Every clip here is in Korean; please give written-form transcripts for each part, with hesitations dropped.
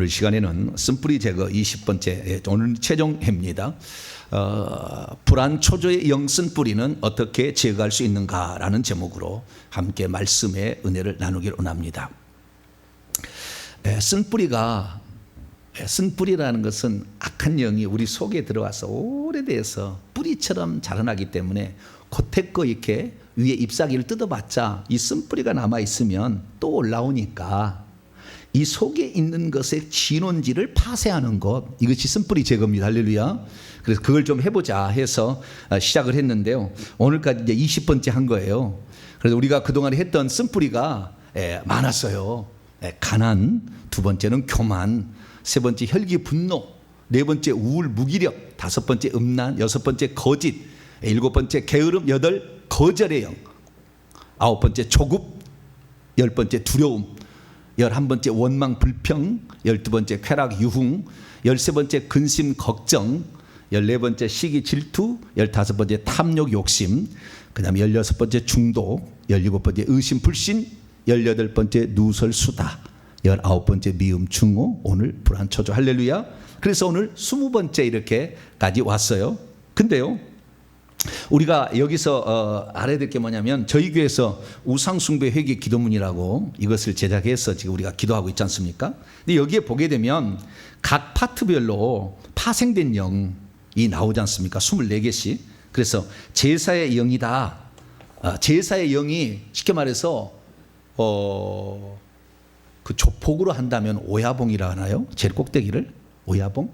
오늘 시간에는 쓴뿌리 제거 20번째, 오늘 최종 회입니다. 불안 초조의 영 쓴뿌리는 어떻게 제거할 수 있는가라는 제목으로 함께 말씀의 은혜를 나누기를 원합니다. 쓴뿌리라는 것은 악한 영이 우리 속에 들어와서 오래돼서 뿌리처럼 자라나기 때문에 겉에거 이렇게 위에 잎사귀를 뜯어봤자 이 쓴뿌리가 남아있으면 또 올라오니까 이 속에 있는 것의 진원지를 파쇄하는 것, 이것이 쓴뿌리 제거입니다. 할렐루야. 그래서 그걸 좀 해보자 해서 시작을 했는데요, 오늘까지 이제 20번째 한 거예요. 그래서 우리가 그동안 했던 쓴뿌리가 많았어요. 가난, 두 번째는 교만, 세 번째 혈기 분노, 네 번째 우울 무기력, 다섯 번째 음란, 여섯 번째 거짓, 일곱 번째 게으름, 여덟 거절의 영, 아홉 번째 조급, 열 번째 두려움, 11번째 원망 불평, 12번째 쾌락 유흥, 13번째 근심 걱정, 14번째 시기 질투, 15번째 탐욕 욕심, 그 다음에 16번째 중독, 17번째 의심 불신, 18번째 누설 수다, 19번째 미움 증오, 오늘 불안 초조. 할렐루야. 그래서 오늘 20번째 이렇게까지 왔어요. 근데요, 우리가 여기서 알아야 될 게 뭐냐면, 저희 교회에서 우상숭배 회개 기도문이라고 이것을 제작해서 지금 우리가 기도하고 있지 않습니까? 근데 여기에 보게 되면 각 파트별로 파생된 영이 나오지 않습니까? 24개씩. 그래서 제사의 영이다. 제사의 영이 쉽게 말해서 그 조폭으로 한다면 오야봉이라 하나요? 제일 꼭대기를 오야봉?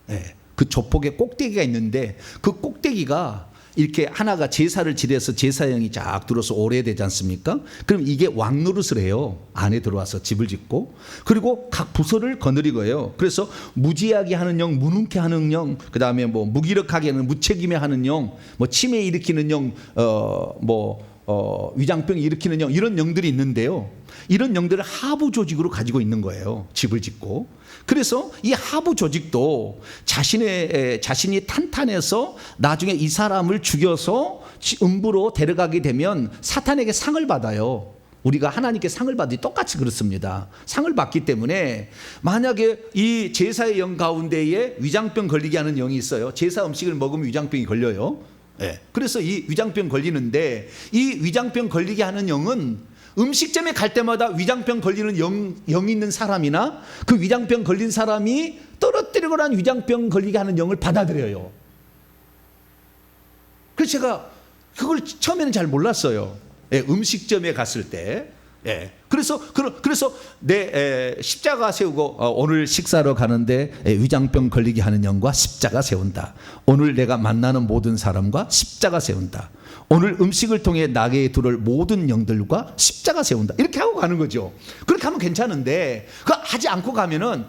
네. 그 조폭에 꼭대기가 있는데 그 꼭대기가 이렇게 하나가 제사를 지내서 제사형이 쫙 들어서 오래되지 않습니까? 그럼 이게 왕노릇을 해요. 안에 들어와서 집을 짓고, 그리고 각 부서를 거느리고요. 그래서 무지하게 하는 영, 무능케 하는 영, 그 다음에 뭐 무기력하게 하는, 무책임해 하는 영, 뭐 치매 일으키는 영, 위장병 일으키는 영, 이런 영들이 있는데요, 이런 영들을 하부 조직으로 가지고 있는 거예요. 집을 짓고. 그래서 이 하부 조직도 자신이 탄탄해서 나중에 이 사람을 죽여서 음부로 데려가게 되면 사탄에게 상을 받아요. 우리가 하나님께 상을 받으니 똑같이 그렇습니다. 상을 받기 때문에 만약에 이 제사의 영 가운데에 위장병 걸리게 하는 영이 있어요. 제사 음식을 먹으면 위장병이 걸려요. 네. 그래서 이 위장병 걸리는데, 이 위장병 걸리게 하는 영은 음식점에 갈 때마다 위장병 걸리는 영이 있는 사람이나 그 위장병 걸린 사람이 떨어뜨리고 난 위장병 걸리게 하는 영을 받아들여요. 그래서 제가 그걸 처음에는 잘 몰랐어요. 음식점에 갔을 때. 그래서 내 십자가 세우고, 오늘 식사로 가는데 위장병 걸리게 하는 영과 십자가 세운다. 오늘 내가 만나는 모든 사람과 십자가 세운다. 오늘 음식을 통해 나게 들어올 모든 영들과 십자가 세운다. 이렇게 하고 가는 거죠. 그렇게 하면 괜찮은데, 그거 하지 않고 가면은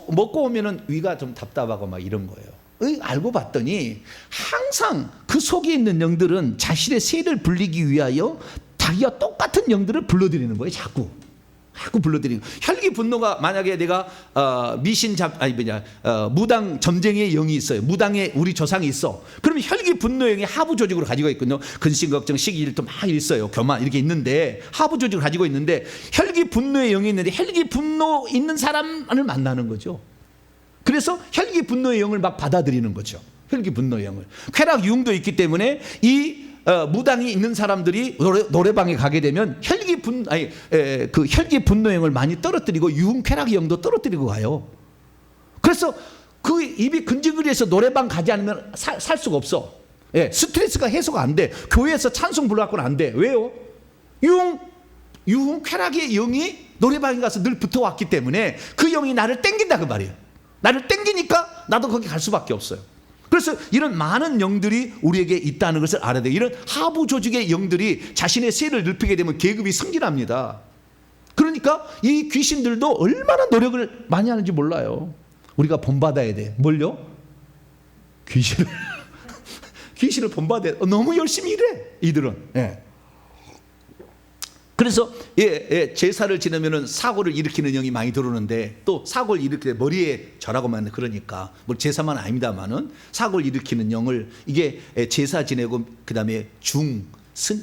먹고 오면은 위가 좀 답답하고 막 이런 거예요. 알고 봤더니 항상 그 속에 있는 영들은 자신의 세를 불리기 위하여 자기와 똑같은 영들을 불러들이는 거예요. 자꾸 불러들이는 거예요. 혈기 분노가, 만약에 내가 무당 점쟁이의 영이 있어요. 무당에 우리 조상이 있어. 그러면 혈기 분노의 영이 하부 조직으로 가지고 있거든요. 근심 걱정 시기 질투 막 있어요. 교만 이렇게 있는데 하부 조직을 가지고 있는데, 혈기 분노의 영이 있는데 혈기 분노 있는 사람을 만나는 거죠. 그래서 혈기 분노의 영을 막 받아들이는 거죠. 혈기 분노의 영을. 쾌락 유흥도 있기 때문에 이 무당이 있는 사람들이 노래방에 가게 되면 혈기 분노의 영을 많이 떨어뜨리고 유흥 쾌락의 영도 떨어뜨리고 가요. 그래서 그 입이 근질근질해서 노래방 가지 않으면 살 수가 없어. 스트레스가 해소가 안 돼. 교회에서 찬송 불러갖고는 안 돼. 왜요? 유흥 쾌락의 영이 노래방에 가서 늘 붙어왔기 때문에 그 영이 나를 땡긴다 그 말이에요. 나를 땡기니까 나도 거기 갈 수밖에 없어요. 그래서 이런 많은 영들이 우리에게 있다는 것을 알아야 돼요. 이런 하부 조직의 영들이 자신의 세를 넓히게 되면 계급이 승진합니다. 그러니까 이 귀신들도 얼마나 노력을 많이 하는지 몰라요. 우리가 본받아야 돼. 뭘요? 귀신을 본받아야 돼. 너무 열심히 일해 이들은. 그래서 제사를 지내면은 사고를 일으키는 영이 많이 들어오는데, 또 사고를 일으키는 머리에 절하고만, 그러니까 뭐 제사만 아닙니다만은 사고를 일으키는 영을, 이게 제사 지내고 그 다음에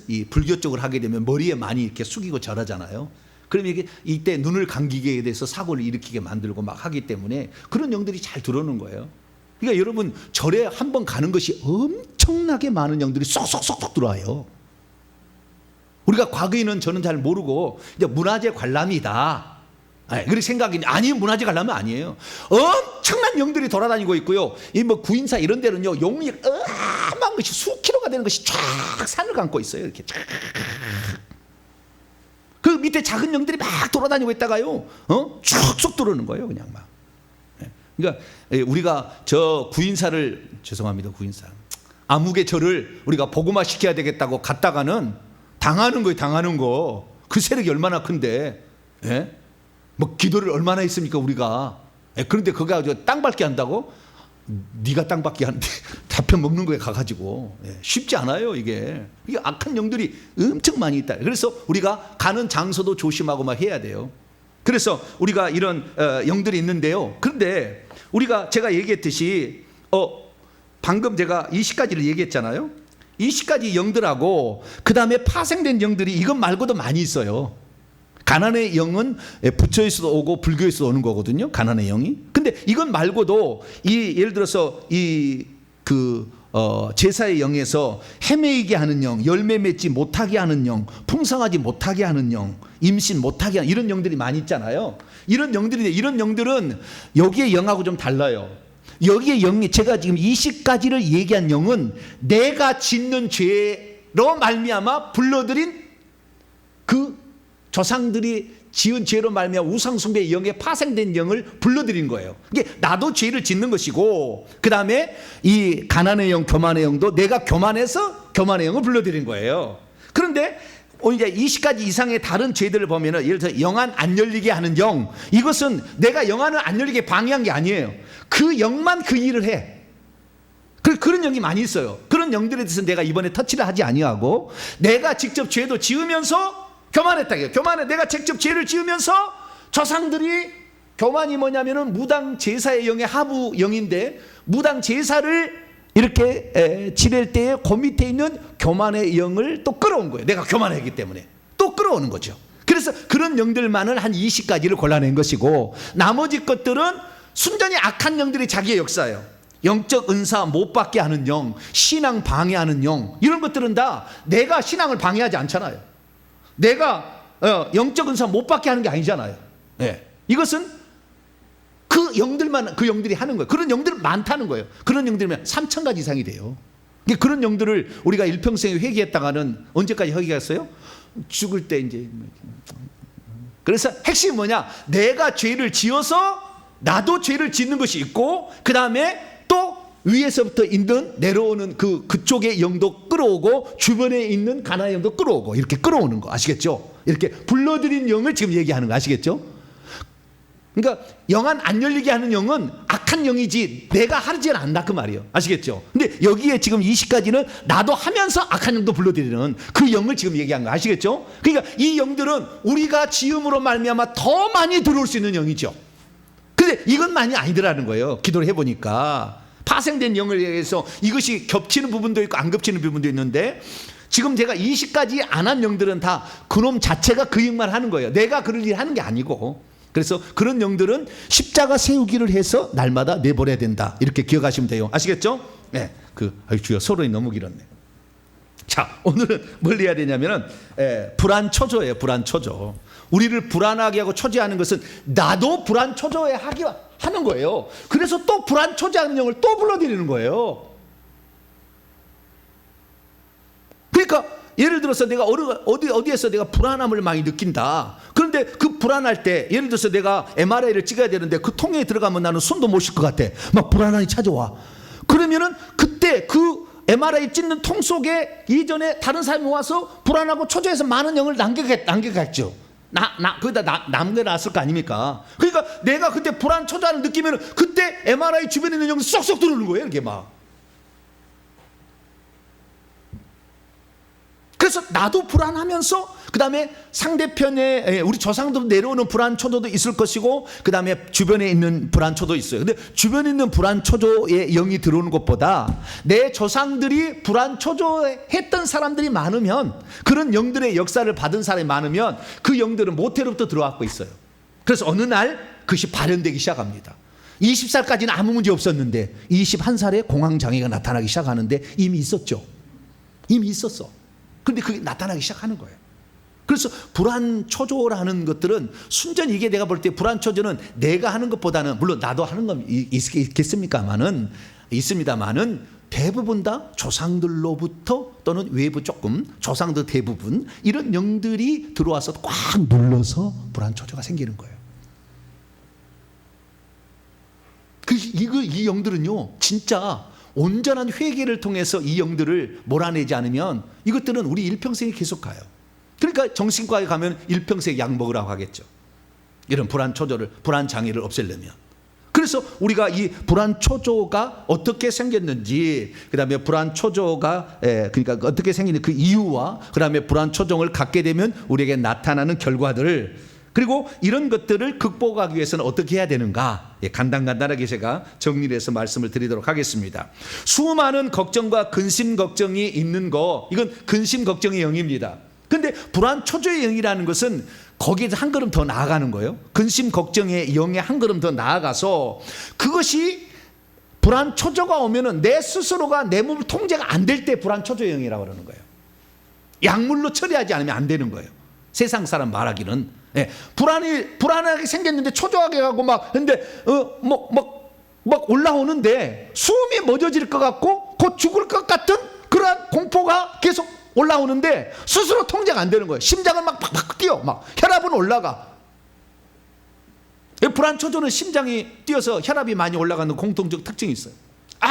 이 불교 쪽을 하게 되면 머리에 많이 이렇게 숙이고 절하잖아요. 그럼 이게 이때 눈을 감기게 돼서 사고를 일으키게 만들고 막 하기 때문에 그런 영들이 잘 들어오는 거예요. 그러니까 여러분 절에 한 번 가는 것이 엄청나게 많은 영들이 쏙쏙쏙 들어와요. 우리가 과거에는 저는 잘 모르고 이제 문화재 관람이다. 그렇게 생각이 아니 문화재 관람은 아니에요. 엄청난 영들이 돌아다니고 있고요. 이 뭐 구인사 이런 데는요 용이 어마한 것이 수킬로가 되는 것이 쫙 산을 감고 있어요. 이렇게 쫙. 그 밑에 작은 영들이 막 돌아다니고 있다가요, 쭉쭉 들어오는 거예요, 그냥 막. 그러니까 우리가 저 구인사를 죄송합니다, 구인사 암흑의 절을 우리가 복음화 시켜야 되겠다고 갔다가는 당하는 거예요, 당하는 거. 그 세력이 얼마나 큰데, 예? 뭐 기도를 얼마나 했습니까, 우리가? 그런데 그거 가지고 땅 밟게 한다고? 네가 땅 밟게 하는데 잡혀 먹는 거에 가가지고 쉽지 않아요. 이게 악한 영들이 엄청 많이 있다. 그래서 우리가 가는 장소도 조심하고 막 해야 돼요. 그래서 우리가 이런 영들이 있는데요. 그런데 우리가 제가 얘기했듯이 방금 제가 20가지를 얘기했잖아요. 20가지 영들하고 그 다음에 파생된 영들이 이것 말고도 많이 있어요. 가난의 영은 부처에서도 오고 불교에서도 오는 거거든요. 가난의 영이. 근데 이건 말고도 예를 들어서 제사의 영에서 헤매이게 하는 영, 열매 맺지 못하게 하는 영, 풍성하지 못하게 하는 영, 임신 못하게 하는 이런 영들이 많이 있잖아요. 이런 영들은 여기의 영하고 좀 달라요. 여기의 영이 제가 지금 20가지를 얘기한 영은 내가 짓는 죄로 말미암아 불러들인 그 조상들이 지은 죄로 말미암아 우상숭배의 영에 파생된 영을 불러들인 거예요. 이게 나도 죄를 짓는 것이고 그 다음에 이 가난의 영, 교만의 영도 내가 교만해서 교만의 영을 불러들인 거예요. 그런데 이제 20가지 이상의 다른 죄들을 보면은 예를 들어 영안 안 열리게 하는 영, 이것은 내가 영안을 안 열리게 방해한 게 아니에요. 그 영만 그 일을 해. 그런 영이 많이 있어요. 그런 영들에 대해서 내가 이번에 터치를 하지 아니하고 내가 직접 죄도 지으면서 교만했다. 교만해. 내가 직접 죄를 지으면서 조상들이 교만이 뭐냐면은 무당 제사의 영의 하부 영인데 무당 제사를 이렇게 지낼 때에 그 밑에 있는 교만의 영을 또 끌어온 거예요. 내가 교만하기 때문에 또 끌어오는 거죠. 그래서 그런 영들만을 한 20가지를 골라낸 것이고 나머지 것들은 순전히 악한 영들이 자기의 역사예요. 영적 은사 못 받게 하는 영, 신앙 방해하는 영, 이런 것들은 다 내가 신앙을 방해하지 않잖아요. 내가 영적 은사 못 받게 하는 게 아니잖아요. 이것은 그 영들이 하는 거예요. 그런 영들은 많다는 거예요. 그런 영들이면 3,000가지 이상이 돼요. 그런 영들을 우리가 일평생에 회개했다가는 언제까지 회개했어요? 죽을 때 이제. 그래서 핵심이 뭐냐? 내가 죄를 지어서 나도 죄를 짓는 것이 있고 그 다음에 또 위에서부터 있는 내려오는 그쪽의 영도 끌어오고 주변에 있는 가나의 영도 끌어오고 이렇게 끌어오는 거 아시겠죠? 이렇게 불러들인 영을 지금 얘기하는 거 아시겠죠? 그러니까 영안 안 열리게 하는 영은 악한 영이지 내가 하지는 않다 그 말이에요. 아시겠죠? 근데 여기에 지금 20가지는 나도 하면서 악한 영도 불러들이는 그 영을 지금 얘기한 거 아시겠죠? 그러니까 이 영들은 우리가 지음으로 말미암아 더 많이 들어올 수 있는 영이죠. 근데 이건 많이 아니더라는 거예요. 기도를 해보니까 파생된 영을 위해서 이것이 겹치는 부분도 있고 안 겹치는 부분도 있는데 지금 제가 20가지 안 한 영들은 다 그놈 자체가 그 영만 하는 거예요. 내가 그럴 일 하는 게 아니고. 그래서 그런 영들은 십자가 세우기를 해서 날마다 내버려야 된다. 이렇게 기억하시면 돼요. 아시겠죠? 네. 주여 서론이 너무 길었네. 자, 오늘은 뭘 해야 되냐면은 불안 초조예요. 불안 초조. 우리를 불안하게 하고 초조해하는 것은 나도 불안 초조해 하는 거예요. 그래서 또 불안 초조하는 영을 또 불러들이는 거예요. 그러니까 예를 들어서 내가 어디에서 내가 불안함을 많이 느낀다. 그런데 그 불안할 때 예를 들어서 내가 MRI를 찍어야 되는데 그 통에 들어가면 나는 숨도 못 쉴 것 같아. 막 불안함이 찾아와. 그러면은 그때 그 MRI 찍는 통 속에 이전에 다른 사람이 와서 불안하고 초조해서 많은 영을 남겨갔죠. 거기다 남겨놨을 거 아닙니까? 그러니까 내가 그때 불안 초조함을 느끼면 그때 MRI 주변에 있는 영이 쏙쏙 들어오는 거예요. 이렇게 막. 그래서 나도 불안하면서 그 다음에 상대편에 우리 조상들 내려오는 불안초조도 있을 것이고, 그 다음에 주변에 있는 불안초도 있어요. 근데 주변에 있는 불안초조의 영이 들어오는 것보다 내 조상들이 불안초조했던 사람들이 많으면, 그런 영들의 역사를 받은 사람이 많으면 그 영들은 모태로부터 들어왔고 있어요. 그래서 어느 날 그것이 발현되기 시작합니다. 20살까지는 아무 문제 없었는데 21살에 공황장애가 나타나기 시작하는데 이미 있었죠. 이미 있었어. 그런데 그게 나타나기 시작하는 거예요. 그래서 불안초조라는 것들은 순전히, 이게 내가 볼 때 불안초조는 내가 하는 것보다는, 물론 나도 하는 건 있겠습니까만은, 있습니다만은 대부분 다 조상들로부터 또는 외부 조금, 조상들 대부분 이런 영들이 들어와서 꽉 눌러서 불안초조가 생기는 거예요. 이 영들은요, 진짜 온전한 회개를 통해서 이 영들을 몰아내지 않으면 이것들은 우리 일평생에 계속 가요. 그러니까 정신과에 가면 일평생 약 먹으라고 하겠죠. 이런 불안초조를, 불안장애를 없애려면. 그래서 우리가 이 불안초조가 어떻게 생겼는지, 그 다음에 불안초조가 그러니까 어떻게 생기는 그 이유와, 그 다음에 불안초조를 갖게 되면 우리에게 나타나는 결과들을, 그리고 이런 것들을 극복하기 위해서는 어떻게 해야 되는가, 간단하게 제가 정리를 해서 말씀을 드리도록 하겠습니다. 수많은 걱정과 근심 걱정이 있는 거, 이건 근심 걱정의 영입니다. 근데 불안초조의 영이라는 것은 거기에서 한 걸음 더 나아가는 거예요. 근심 걱정의 영에 한 걸음 더 나아가서, 그것이 불안초조가 오면은 내 스스로가 내 몸을 통제가 안 될 때 불안초조의 영이라고 그러는 거예요. 약물로 처리하지 않으면 안 되는 거예요. 세상 사람 말하기는. 불안하게 생겼는데 초조하게 가고 막, 근데 막 올라오는데 숨이 멎어질 것 같고 곧 죽을 것 같은 그러한 공포가 계속 올라오는데 스스로 통제가 안 되는 거예요. 심장은 막 팍팍 뛰어, 막 혈압은 올라가. 불안초조는 심장이 뛰어서 혈압이 많이 올라가는 공통적 특징이 있어요.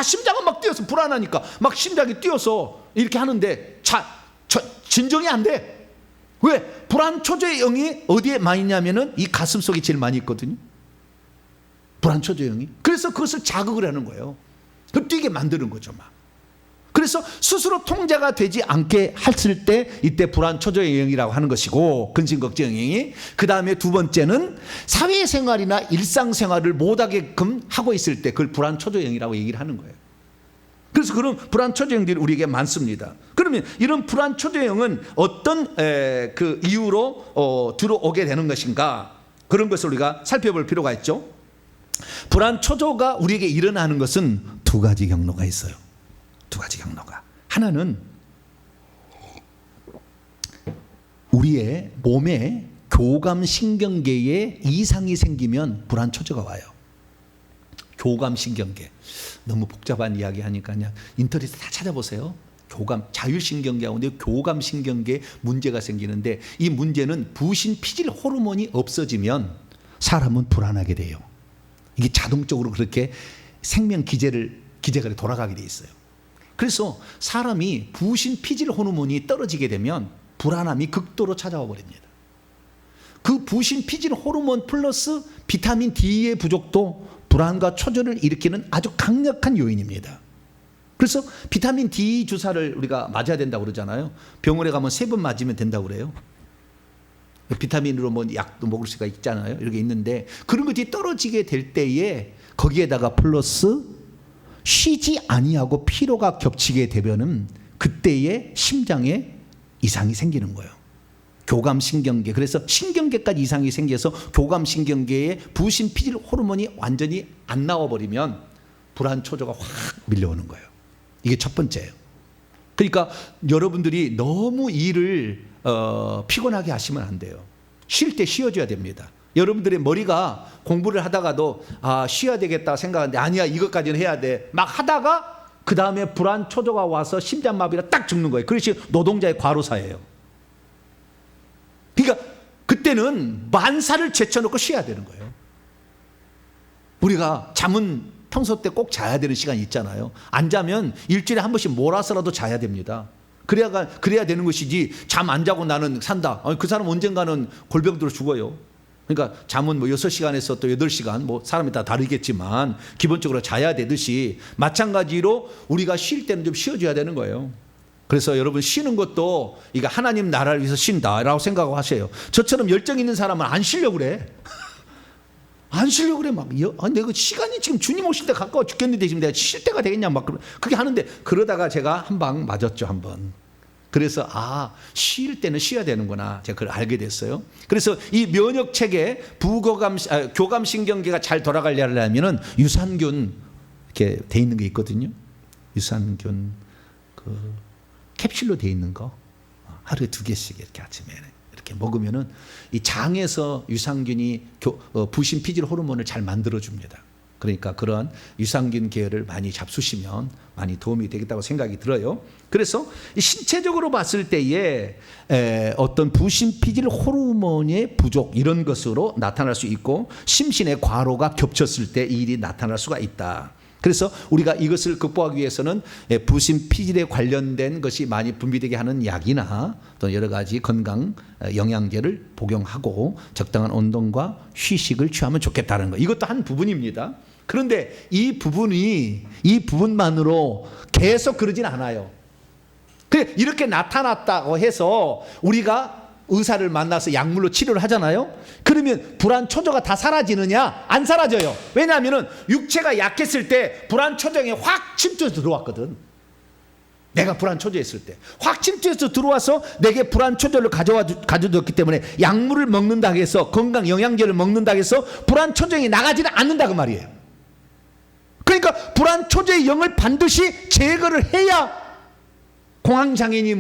심장은 막 뛰어서 불안하니까 막 심장이 뛰어서 이렇게 하는데 진정이 안 돼. 왜? 불안초조의 영이 어디에 많이 있냐면은 이 가슴 속에 제일 많이 있거든요. 불안초조의 영이. 그래서 그것을 자극을 하는 거예요. 그 뛰게 만드는 거죠, 막. 그래서 스스로 통제가 되지 않게 했을 때 이때 불안초조의 영이라고 하는 것이고, 근심걱정의 영이. 그 다음에 두 번째는 사회생활이나 일상생활을 못하게끔 하고 있을 때 그걸 불안초조의 영이라고 얘기를 하는 거예요. 그래서 그런 불안초조영들이 우리에게 많습니다. 그러면 이런 불안초조영은 어떤 그 이유로 들어오게 되는 것인가, 그런 것을 우리가 살펴볼 필요가 있죠. 불안초조가 우리에게 일어나는 것은 두 가지 경로가 있어요. 두 가지 경로가. 하나는 우리의 몸에 교감신경계에 이상이 생기면 불안초조가 와요. 교감신경계. 너무 복잡한 이야기 하니까 그냥 인터넷에 다 찾아보세요. 자율신경계 가운데 교감신경계에 문제가 생기는데, 이 문제는 부신 피질 호르몬이 없어지면 사람은 불안하게 돼요. 이게 자동적으로 그렇게 생명 기제가 돌아가게 돼 있어요. 그래서 사람이 부신 피질 호르몬이 떨어지게 되면 불안함이 극도로 찾아와 버립니다. 그 부신 피질 호르몬 플러스 비타민 D의 부족도 불안과 초조를 일으키는 아주 강력한 요인입니다. 그래서 비타민 D 주사를 우리가 맞아야 된다고 그러잖아요. 병원에 가면 3번 맞으면 된다고 그래요. 비타민으로 뭐 약도 먹을 수가 있잖아요. 이렇게 있는데, 그런 것이 떨어지게 될 때에 거기에다가 플러스 쉬지 아니하고 피로가 겹치게 되면은 그때에 심장에 이상이 생기는 거예요. 교감신경계. 그래서 신경계까지 이상이 생겨서 교감신경계에 부신 피질 호르몬이 완전히 안 나와버리면 불안초조가 확 밀려오는 거예요. 이게 첫 번째예요. 그러니까 여러분들이 너무 일을 피곤하게 하시면 안 돼요. 쉴 때 쉬어줘야 됩니다. 여러분들의 머리가 공부를 하다가도 쉬어야 되겠다 생각하는데, 아니야, 이것까지는 해야 돼 막 하다가 그 다음에 불안초조가 와서 심장마비로 딱 죽는 거예요. 그것이 노동자의 과로사예요. 그러니까 그때는 만사를 제쳐놓고 쉬어야 되는 거예요. 우리가 잠은 평소 때 꼭 자야 되는 시간이 있잖아요. 안 자면 일주일에 한 번씩 몰아서라도 자야 됩니다. 그래야 되는 것이지, 잠 안 자고 나는 산다. 그 사람 언젠가는 골병들어 죽어요. 그러니까 잠은 뭐 6시간에서 또 8시간, 뭐 사람이 다 다르겠지만 기본적으로 자야 되듯이, 마찬가지로 우리가 쉴 때는 좀 쉬어줘야 되는 거예요. 그래서 여러분 쉬는 것도 이거 하나님 나라를 위해서 쉰다라고 생각하고 하세요. 저처럼 열정 있는 사람은 안 쉬려고 그래. 안 쉬려고 그래. 막 내가 시간이 지금 주님 오실 때 가까워 죽겠는데 지금 내가 쉴 때가 되겠냐 막 그렇게 하는데, 그러다가 제가 한 방 맞았죠, 한 번. 그래서 쉴 때는 쉬어야 되는구나, 제가 그걸 알게 됐어요. 그래서 이 면역 체계, 교감 신경계가 잘 돌아가려면은 유산균 이렇게 돼 있는 게 있거든요. 유산균 캡슐로 돼 있는 거 하루에 2개씩 이렇게 아침에 이렇게 먹으면은 이 장에서 유산균이 부신 피질 호르몬을 잘 만들어 줍니다. 그러니까 그런 유산균 계열을 많이 잡수시면 많이 도움이 되겠다고 생각이 들어요. 그래서 신체적으로 봤을 때에 어떤 부신 피질 호르몬의 부족, 이런 것으로 나타날 수 있고, 심신의 과로가 겹쳤을 때 이 일이 나타날 수가 있다. 그래서 우리가 이것을 극복하기 위해서는 부신 피질에 관련된 것이 많이 분비되게 하는 약이나 또 여러 가지 건강 영양제를 복용하고 적당한 운동과 휴식을 취하면 좋겠다는 거, 이것도 한 부분입니다. 그런데 이 부분만으로 계속 그러진 않아요. 이렇게 나타났다고 해서 우리가 의사를 만나서 약물로 치료를 하잖아요. 그러면 불안 초조가 다 사라지느냐? 안 사라져요. 왜냐하면 육체가 약했을 때 불안 초조에 확 침투해서 들어왔거든. 내가 불안 초조했을 때 확 침투해서 들어와서 내게 불안 초조를 가져줬기 때문에 약물을 먹는다고 해서, 건강 영양제를 먹는다고 해서 불안 초조이 나가지는 않는다 그 말이에요. 그러니까 불안 초조의 영을 반드시 제거를 해야 공황장애인이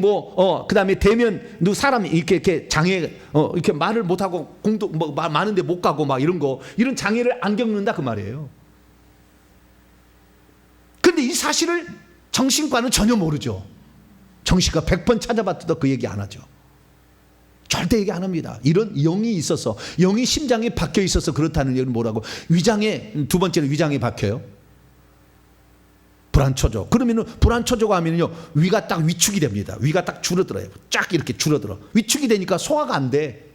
그다음에 대면 사람이 이렇게 장애 이렇게 말을 못 하고 공도 많은데 못 가고 막 이런 장애를 안 겪는다 그 말이에요. 그런데 이 사실을 정신과는 전혀 모르죠. 정신과 100번 찾아봤어도 그 얘기 안 하죠. 절대 얘기 안 합니다. 이런 영이 있어서, 영이 심장에 박혀 있어서 그렇다는 얘기는 뭐라고? 위장에, 두 번째는 위장에 박혀요. 불안초조. 그러면은 불안초조가 하면요, 위가 딱 위축이 됩니다. 위가 딱 줄어들어요. 쫙 이렇게 줄어들어. 위축이 되니까 소화가 안 돼.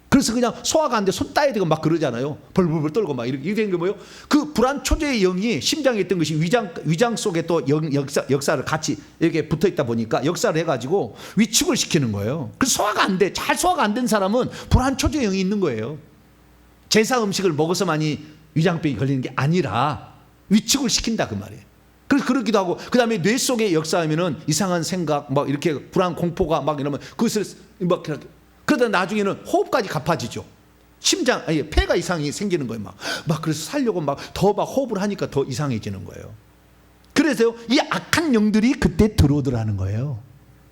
그래서 그냥 소화가 안 돼. 손 따야 되고 막 그러잖아요. 벌벌벌 떨고 막 이렇게 된 게 뭐예요? 그 불안초조의 영이 심장에 있던 것이 위장 속에 또 역사를 같이 이렇게 붙어 있다 보니까 역사를 해가지고 위축을 시키는 거예요. 그래서 소화가 안 돼. 잘 소화가 안 된 사람은 불안초조의 영이 있는 거예요. 제사 음식을 먹어서만이 위장병이 걸리는 게 아니라 위축을 시킨다 그 말이에요. 그래서 그러기도 하고, 그 다음에 뇌 속에 역사하면은 이상한 생각, 막 이렇게 불안, 공포가 막 이러면 그것을 막 그러다 나중에는 호흡까지 가빠지죠. 폐가 이상이 생기는 거예요. 막 그래서 살려고 막 호흡을 하니까 더 이상해지는 거예요. 그래서 이 악한 영들이 그때 들어오더라는 거예요.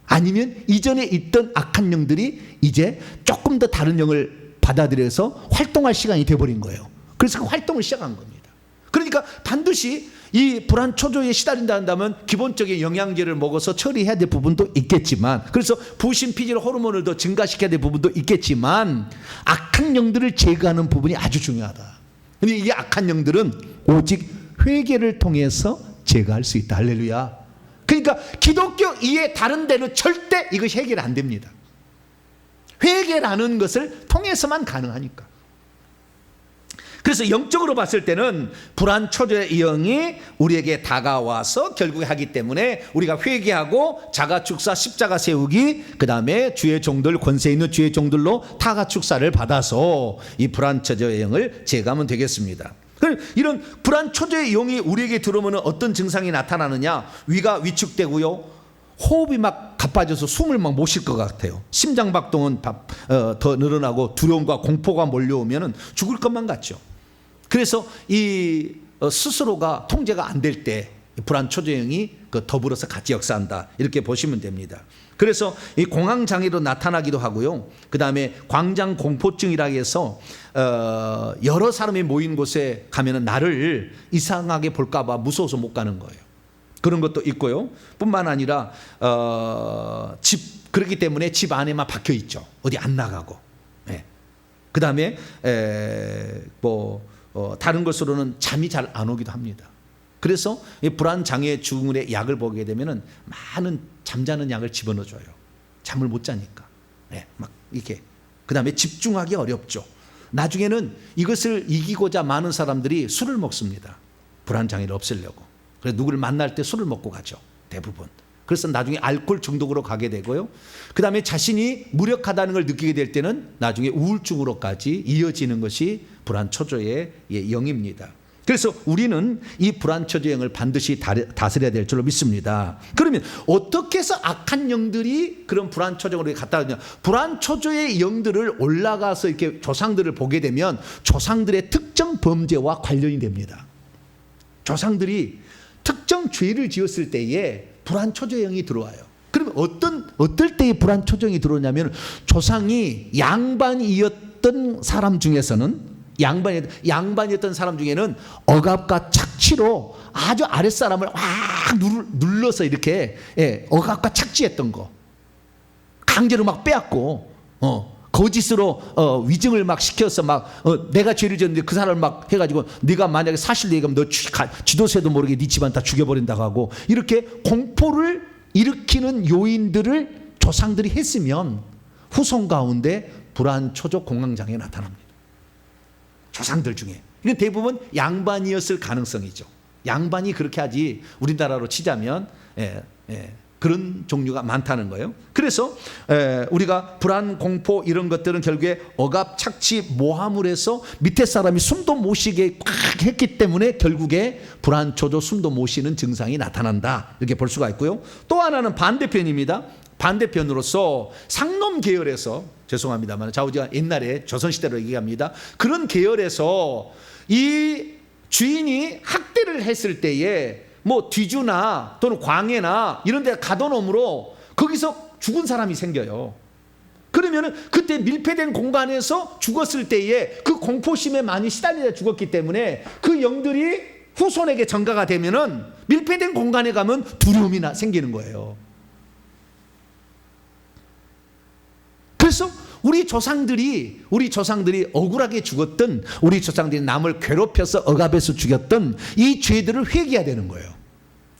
아니면 이전에 있던 악한 영들이 이제 조금 더 다른 영을 받아들여서 활동할 시간이 돼버린 거예요. 그래서 그 활동을 시작한 겁니다. 그러니까 반드시 이 불안 초조에 시달린다 한다면 기본적인 영양제를 먹어서 처리해야 될 부분도 있겠지만, 그래서 부신 피질 호르몬을 더 증가시켜야 될 부분도 있겠지만, 악한 영들을 제거하는 부분이 아주 중요하다. 근데 이 악한 영들은 오직 회개를 통해서 제거할 수 있다. 할렐루야. 그러니까 기독교 이외 다른 데는 절대 이것이 해결 안 됩니다. 회개라는 것을 통해서만 가능하니까. 그래서 영적으로 봤을 때는 불안 초조의 영이 우리에게 다가와서 결국에 하기 때문에 우리가 회개하고 자가축사, 십자가 세우기, 그 다음에 주의 종들, 권세 있는 주의 종들로 타가축사를 받아서 이 불안 초조의 영을 제거하면 되겠습니다. 이런 불안 초조의 영이 우리에게 들어오면 어떤 증상이 나타나느냐? 위가 위축되고요, 호흡이 막 가빠져서 숨을 막 못 쉴 것 같아요. 심장박동은 더 늘어나고 두려움과 공포가 몰려오면 죽을 것만 같죠. 그래서 이 스스로가 통제가 안 될 때 불안 초조형이 더불어서 같이 역사한다, 이렇게 보시면 됩니다. 그래서 이 공황장애로 나타나기도 하고요. 그 다음에 광장공포증이라 해서 여러 사람이 모인 곳에 가면은 나를 이상하게 볼까봐 무서워서 못 가는 거예요. 그런 것도 있고요. 뿐만 아니라 그렇기 때문에 집 안에만 박혀 있죠. 어디 안 나가고. 네. 그 다음에 다른 것으로는 잠이 잘 안 오기도 합니다. 그래서 이 불안 장애 증후군의 약을 보게 되면은 많은 잠자는 약을 집어넣어줘요. 잠을 못 자니까. 네, 막 이렇게. 그 다음에 집중하기 어렵죠. 나중에는 이것을 이기고자 많은 사람들이 술을 먹습니다. 불안 장애를 없애려고. 그래서 누구를 만날 때 술을 먹고 가죠. 대부분. 그래서 나중에 알코올 중독으로 가게 되고요. 그 다음에 자신이 무력하다는 걸 느끼게 될 때는 나중에 우울증으로까지 이어지는 것이 불안초조의 영입니다. 그래서 우리는 이 불안초조의 영을 반드시 다스려야 될 줄로 믿습니다. 그러면 어떻게 해서 악한 영들이 그런 불안초조로 갔다 오냐? 불안초조의 영들을 올라가서 이렇게 조상들을 보게 되면 조상들의 특정 범죄와 관련이 됩니다. 조상들이 특정 죄를 지었을 때에 불안초조의 영이 들어와요. 그러면 어떨 때에 불안초조의 영이 들어오냐면 조상이 양반이었던 사람 중에서는 양반이었던 사람 중에는 억압과 착취로 아주 아랫사람을 확 눌러서 이렇게 억압과 착취했던 거, 강제로 막 빼앗고 거짓으로 위증을 막 시켜서 막 내가 죄를 지었는데 그 사람을 막 해가지고 네가 만약에 사실 얘기하면 너 지도새도 모르게 네 집안 다 죽여버린다고 하고 이렇게 공포를 일으키는 요인들을 조상들이 했으면 후손 가운데 불안초조 공황장애 나타납니다. 조상들 중에. 이건 대부분 양반이었을 가능성이죠. 양반이 그렇게 하지 우리나라로 치자면 그런 종류가 많다는 거예요. 그래서 우리가 불안, 공포 이런 것들은 결국에 억압, 착취, 모함을 해서 밑에 사람이 숨도 못 쉬게 꽉 했기 때문에 결국에 불안, 초조, 숨도 못 쉬는 증상이 나타난다. 이렇게 볼 수가 있고요. 또 하나는 반대편입니다. 반대편으로서 상놈 계열에서 죄송합니다만 좌우지가 옛날에 조선시대로 얘기합니다. 그런 계열에서 이 주인이 학대를 했을 때에 뭐 뒤주나 또는 광해나 이런 데 가둬놓음으로 거기서 죽은 사람이 생겨요. 그러면은 그때 밀폐된 공간에서 죽었을 때에 그 공포심에 많이 시달리다 죽었기 때문에 그 영들이 후손에게 전가가 되면은 밀폐된 공간에 가면 두려움이 생기는 거예요. 그래서 우리 조상들이 억울하게 죽었던, 우리 조상들이 남을 괴롭혀서 억압해서 죽였던 이 죄들을 회개해야 되는 거예요.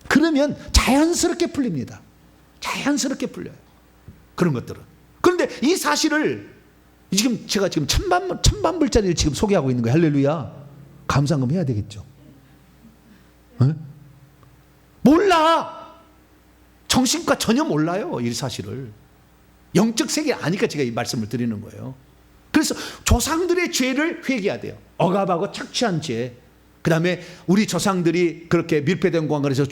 그러면 자연스럽게 풀립니다. 자연스럽게 풀려요. 그런 것들은. 그런데 이 사실을 제가 지금 천만불짜리를 지금 소개하고 있는 거예요. 할렐루야. 감사금 해야 되겠죠. 네? 몰라. 정신과 전혀 몰라요. 이 사실을. 영적 세계 아니까 제가 이 말씀을 드리는 거예요. 그래서 조상들의 죄를 회개해야 돼요. 억압하고 착취한 죄. 그 다음에 우리 조상들이 그렇게 밀폐된 공간에서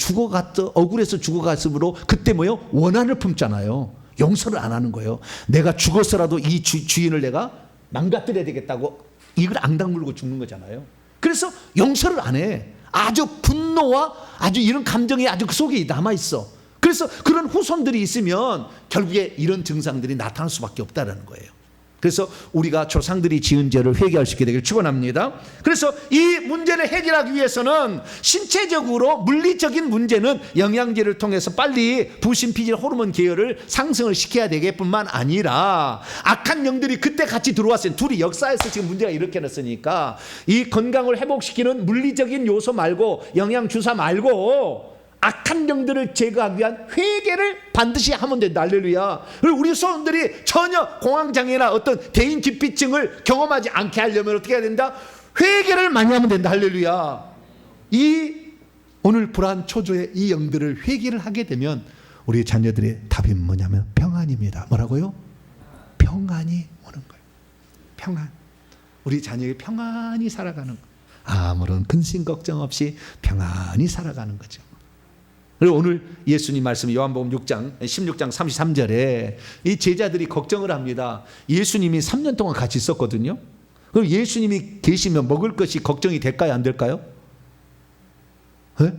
억울해서 죽어갔으므로 그때 원한을 품잖아요. 용서를 안 하는 거예요. 내가 죽어서라도 이 주인을 내가 망가뜨려야 되겠다고 이걸 앙당 물고 죽는 거잖아요. 그래서 용서를 안 해. 아주 분노와 아주 이런 감정이 아주 그 속에 남아있어. 그래서 그런 후손들이 있으면 결국에 이런 증상들이 나타날 수밖에 없다는 거예요. 그래서 우리가 조상들이 지은 죄를 회개할 수 있게 되기를 축원합니다. 그래서 이 문제를 해결하기 위해서는 신체적으로 물리적인 문제는 영양제를 통해서 빨리 부신, 피질, 호르몬 계열을 상승을 시켜야 되겠뿐만 아니라 악한 영들이 그때 같이 들어왔어요. 둘이 역사에서 지금 문제가 이렇게 났으니까 이 건강을 회복시키는 물리적인 요소 말고 영양 주사 말고 악한 영들을 제거하기 위한 회개를 반드시 하면 된다. 할렐루야. 그리고 우리 소원들이 전혀 공황장애나 어떤 대인 기피증을 경험하지 않게 하려면 어떻게 해야 된다? 회개를 많이 하면 된다. 할렐루야. 오늘 불안 초조의 이 영들을 회개를 하게 되면 우리 자녀들의 답이 뭐냐면 평안입니다. 뭐라고요? 평안이 오는 거예요. 평안. 우리 자녀의 평안히 살아가는 거. 아무런 근심 걱정 없이 평안히 살아가는 거죠. 그리고 오늘 예수님 말씀 요한복음 16장 33절에 이 제자들이 걱정을 합니다. 예수님이 3년 동안 같이 있었거든요. 그럼 예수님이 계시면 먹을 것이 걱정이 될까요? 안 될까요? 네?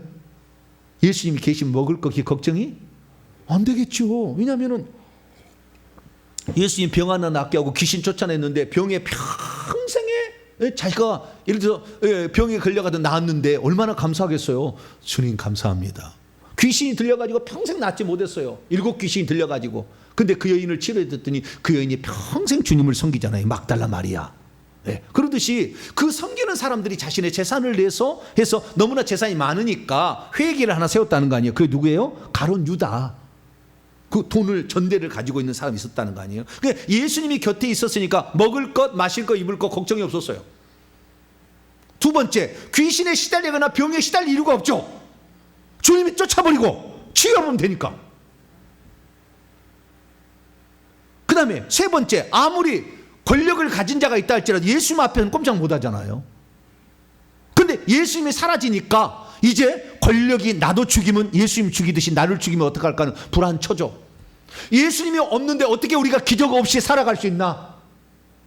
예수님이 계시면 먹을 것이 걱정이 안 되겠죠. 왜냐하면 예수님 병 하나 낫게 하고 귀신 쫓아냈는데 병에 평생에 자기가 예를 들어서 병에 걸려가도 나았는데 얼마나 감사하겠어요. 주님 감사합니다. 귀신이 들려가지고 평생 낫지 못했어요. 7 귀신이 들려가지고. 근데 그 여인을 치료해줬더니 그 여인이 평생 주님을 섬기잖아요. 막달라 마리아. 네. 그러듯이 그 섬기는 사람들이 자신의 재산을 내서 해서 너무나 재산이 많으니까 회계를 하나 세웠다는 거 아니에요. 그게 누구예요? 가룟 유다. 그 돈을 전대를 가지고 있는 사람이 있었다는 거 아니에요. 그러니까 예수님이 곁에 있었으니까 먹을 것, 마실 것, 입을 것 걱정이 없었어요. 두 번째, 귀신에 시달리거나 병에 시달릴 이유가 없죠. 주님이 쫓아버리고 치유하면 되니까. 다음에 세 번째, 아무리 권력을 가진 자가 있다 할지라도 예수님 앞에는 꼼짝 못 하잖아요. 근데 예수님이 사라지니까 이제 권력이 나도 죽이면 예수님 죽이듯이 나를 죽이면 어떡할까는 불안처죠. 예수님이 없는데 어떻게 우리가 기적 없이 살아갈 수 있나?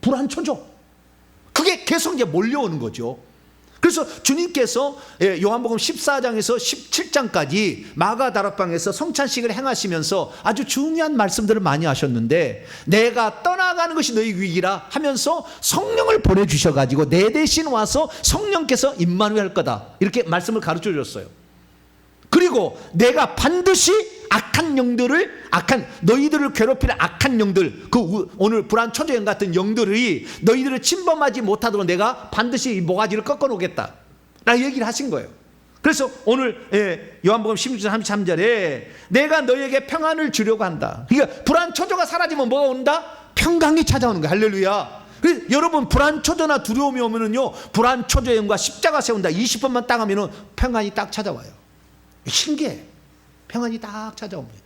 불안처죠. 그게 계속 이제 몰려오는 거죠. 그래서 주님께서 요한복음 14장에서 17장까지 마가다락방에서 성찬식을 행하시면서 아주 중요한 말씀들을 많이 하셨는데, 내가 떠나가는 것이 너희 위기라 하면서 성령을 보내주셔가지고 내 대신 와서 성령께서 임마누엘 할 거다, 이렇게 말씀을 가르쳐 주셨어요. 그리고 내가 반드시 너희들을 괴롭힐 악한 영들, 오늘 불안 초조형 같은 영들이 너희들을 침범하지 못하도록 내가 반드시 이 모가지를 꺾어 놓겠다 라고 얘기를 하신 거예요. 그래서 오늘 요한복음 16장 33절에 내가 너희에게 평안을 주려고 한다. 그러니까 불안 초조가 사라지면 뭐가 온다? 평강이 찾아오는 거예요. 할렐루야. 그래서 여러분, 불안 초조나 두려움이 오면은요, 불안 초조형과 십자가 세운다 20번만 딱 하면은 평안이 딱 찾아와요. 신기해. 평안이 딱 찾아옵니다.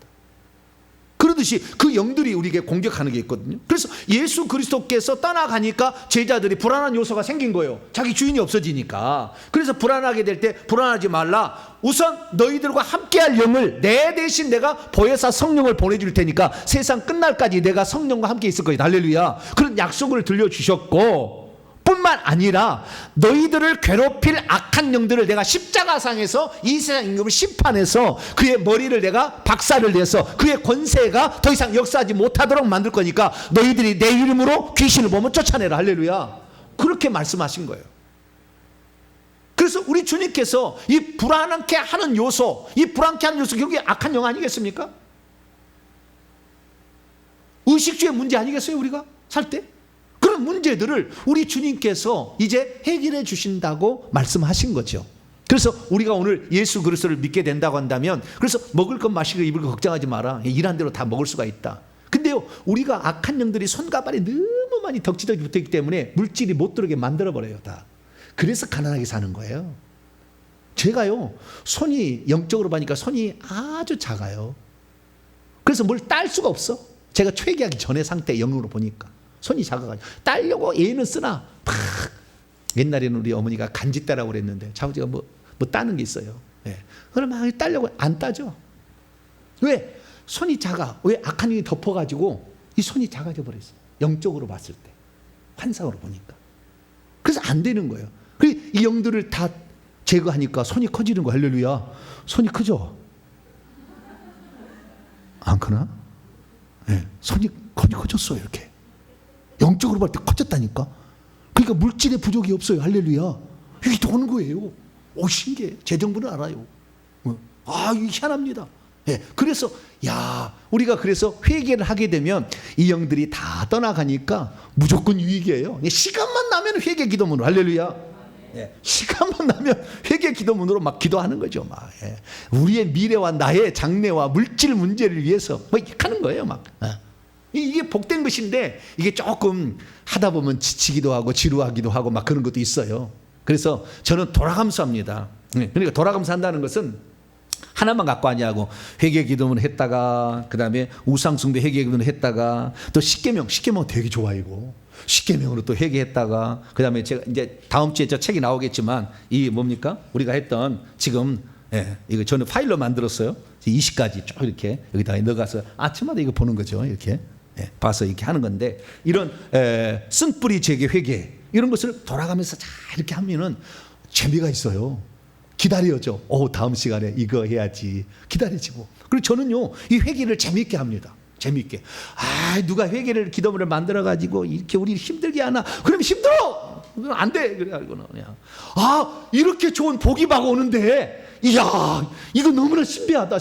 그러듯이 그 영들이 우리에게 공격하는 게 있거든요. 그래서 예수 그리스도께서 떠나가니까 제자들이 불안한 요소가 생긴 거예요. 자기 주인이 없어지니까. 그래서 불안하게 될 때 불안하지 말라. 우선 너희들과 함께할 영을 내 대신 내가 보혜사 성령을 보내줄 테니까 세상 끝날까지 내가 성령과 함께 있을 거다. 할렐루야. 그런 약속을 들려주셨고, 뿐만 아니라 너희들을 괴롭힐 악한 영들을 내가 십자가상에서 이 세상 임금을 심판해서 그의 머리를 내가 박살을 내서 그의 권세가 더 이상 역사하지 못하도록 만들 거니까 너희들이 내 이름으로 귀신을 보면 쫓아내라. 할렐루야. 그렇게 말씀하신 거예요. 그래서 우리 주님께서 이 불안하게 하는 요소, 결국에 악한 영 아니겠습니까? 의식주의 문제 아니겠어요? 우리가 살 때? 그런 문제들을 우리 주님께서 이제 해결해 주신다고 말씀하신 거죠. 그래서 우리가 오늘 예수 그리스도를 믿게 된다고 한다면, 그래서 먹을 것 마시고 입을 것 걱정하지 마라. 일한 대로 다 먹을 수가 있다. 근데요, 우리가 악한 영들이 손과 발에 너무 많이 덕지덕지 붙어있기 때문에 물질이 못 들어오게 만들어버려요. 다. 그래서 가난하게 사는 거예요. 제가요, 손이 영적으로 보니까 손이 아주 작아요. 그래서 뭘 딸 수가 없어. 제가 회개하기 전에 상태 영으로 보니까 손이 작아가지고 따려고 얘는 쓰나 팍. 옛날에는 우리 어머니가 간짓대라고 그랬는데 자우지가 뭐 따는 게 있어요. 예. 그럼 막 따려고 안 따죠. 왜? 손이 작아. 왜? 악한 영이 덮어가지고 이 손이 작아져 버렸어. 영적으로 봤을 때, 환상으로 보니까. 그래서 안 되는 거예요. 이 영들을 다 제거하니까 손이 커지는 거. 할렐루야. 손이 크죠? 안 크나? 네. 손이 커졌어요. 이렇게 영적으로 볼 때 커졌다니까. 그러니까 물질의 부족이 없어요. 할렐루야. 이게 도는 거예요. 오, 신기해. 제 정부는 알아요. 아, 이게 희한합니다. 네. 그래서 우리가 그래서 회개를 하게 되면 이 영들이 다 떠나가니까 무조건 유익이에요. 시간만 나면 회개 기도문으로. 할렐루야. 예, 시간만 나면 회개 기도문으로 막 기도하는 거죠. 막 우리의 미래와 나의 장래와 물질 문제를 위해서 막 하는 거예요. 막 이게 복된 것인데, 이게 조금 하다 보면 지치기도 하고 지루하기도 하고 막 그런 것도 있어요. 그래서 저는 돌아가면서 합니다. 그러니까 돌아가면서 한다는 것은 하나만 갖고 하냐고, 회개 기도문 했다가 그 다음에 우상숭배 회개 기도문 했다가 또 십계명 되게 좋아이고 십계명으로 또 회개했다가 그 다음에 제가 이제 다음 주에 저 책이 나오겠지만 이 뭡니까? 우리가 했던 지금 이거 저는 파일로 만들었어요. 20가지 쭉 이렇게 여기다 넣어가서 아침마다 이거 보는 거죠. 이렇게 봐서 이렇게 하는 건데, 이런 쓴뿌리 제게 회개 이런 것을 돌아가면서 잘 이렇게 하면은 재미가 있어요. 기다려죠. 다음 시간에 이거 해야지. 기다려지고. 그리고 저는요, 이 회개를 재미있게 합니다. 재미있게. 누가 회개를 기도문을 만들어가지고 이렇게 우리 힘들게 하나? 그럼 힘들어! 안 돼! 그래가지고는 그냥. 이렇게 좋은 복이 막 오는데, 이야, 이거 너무나 신비하다.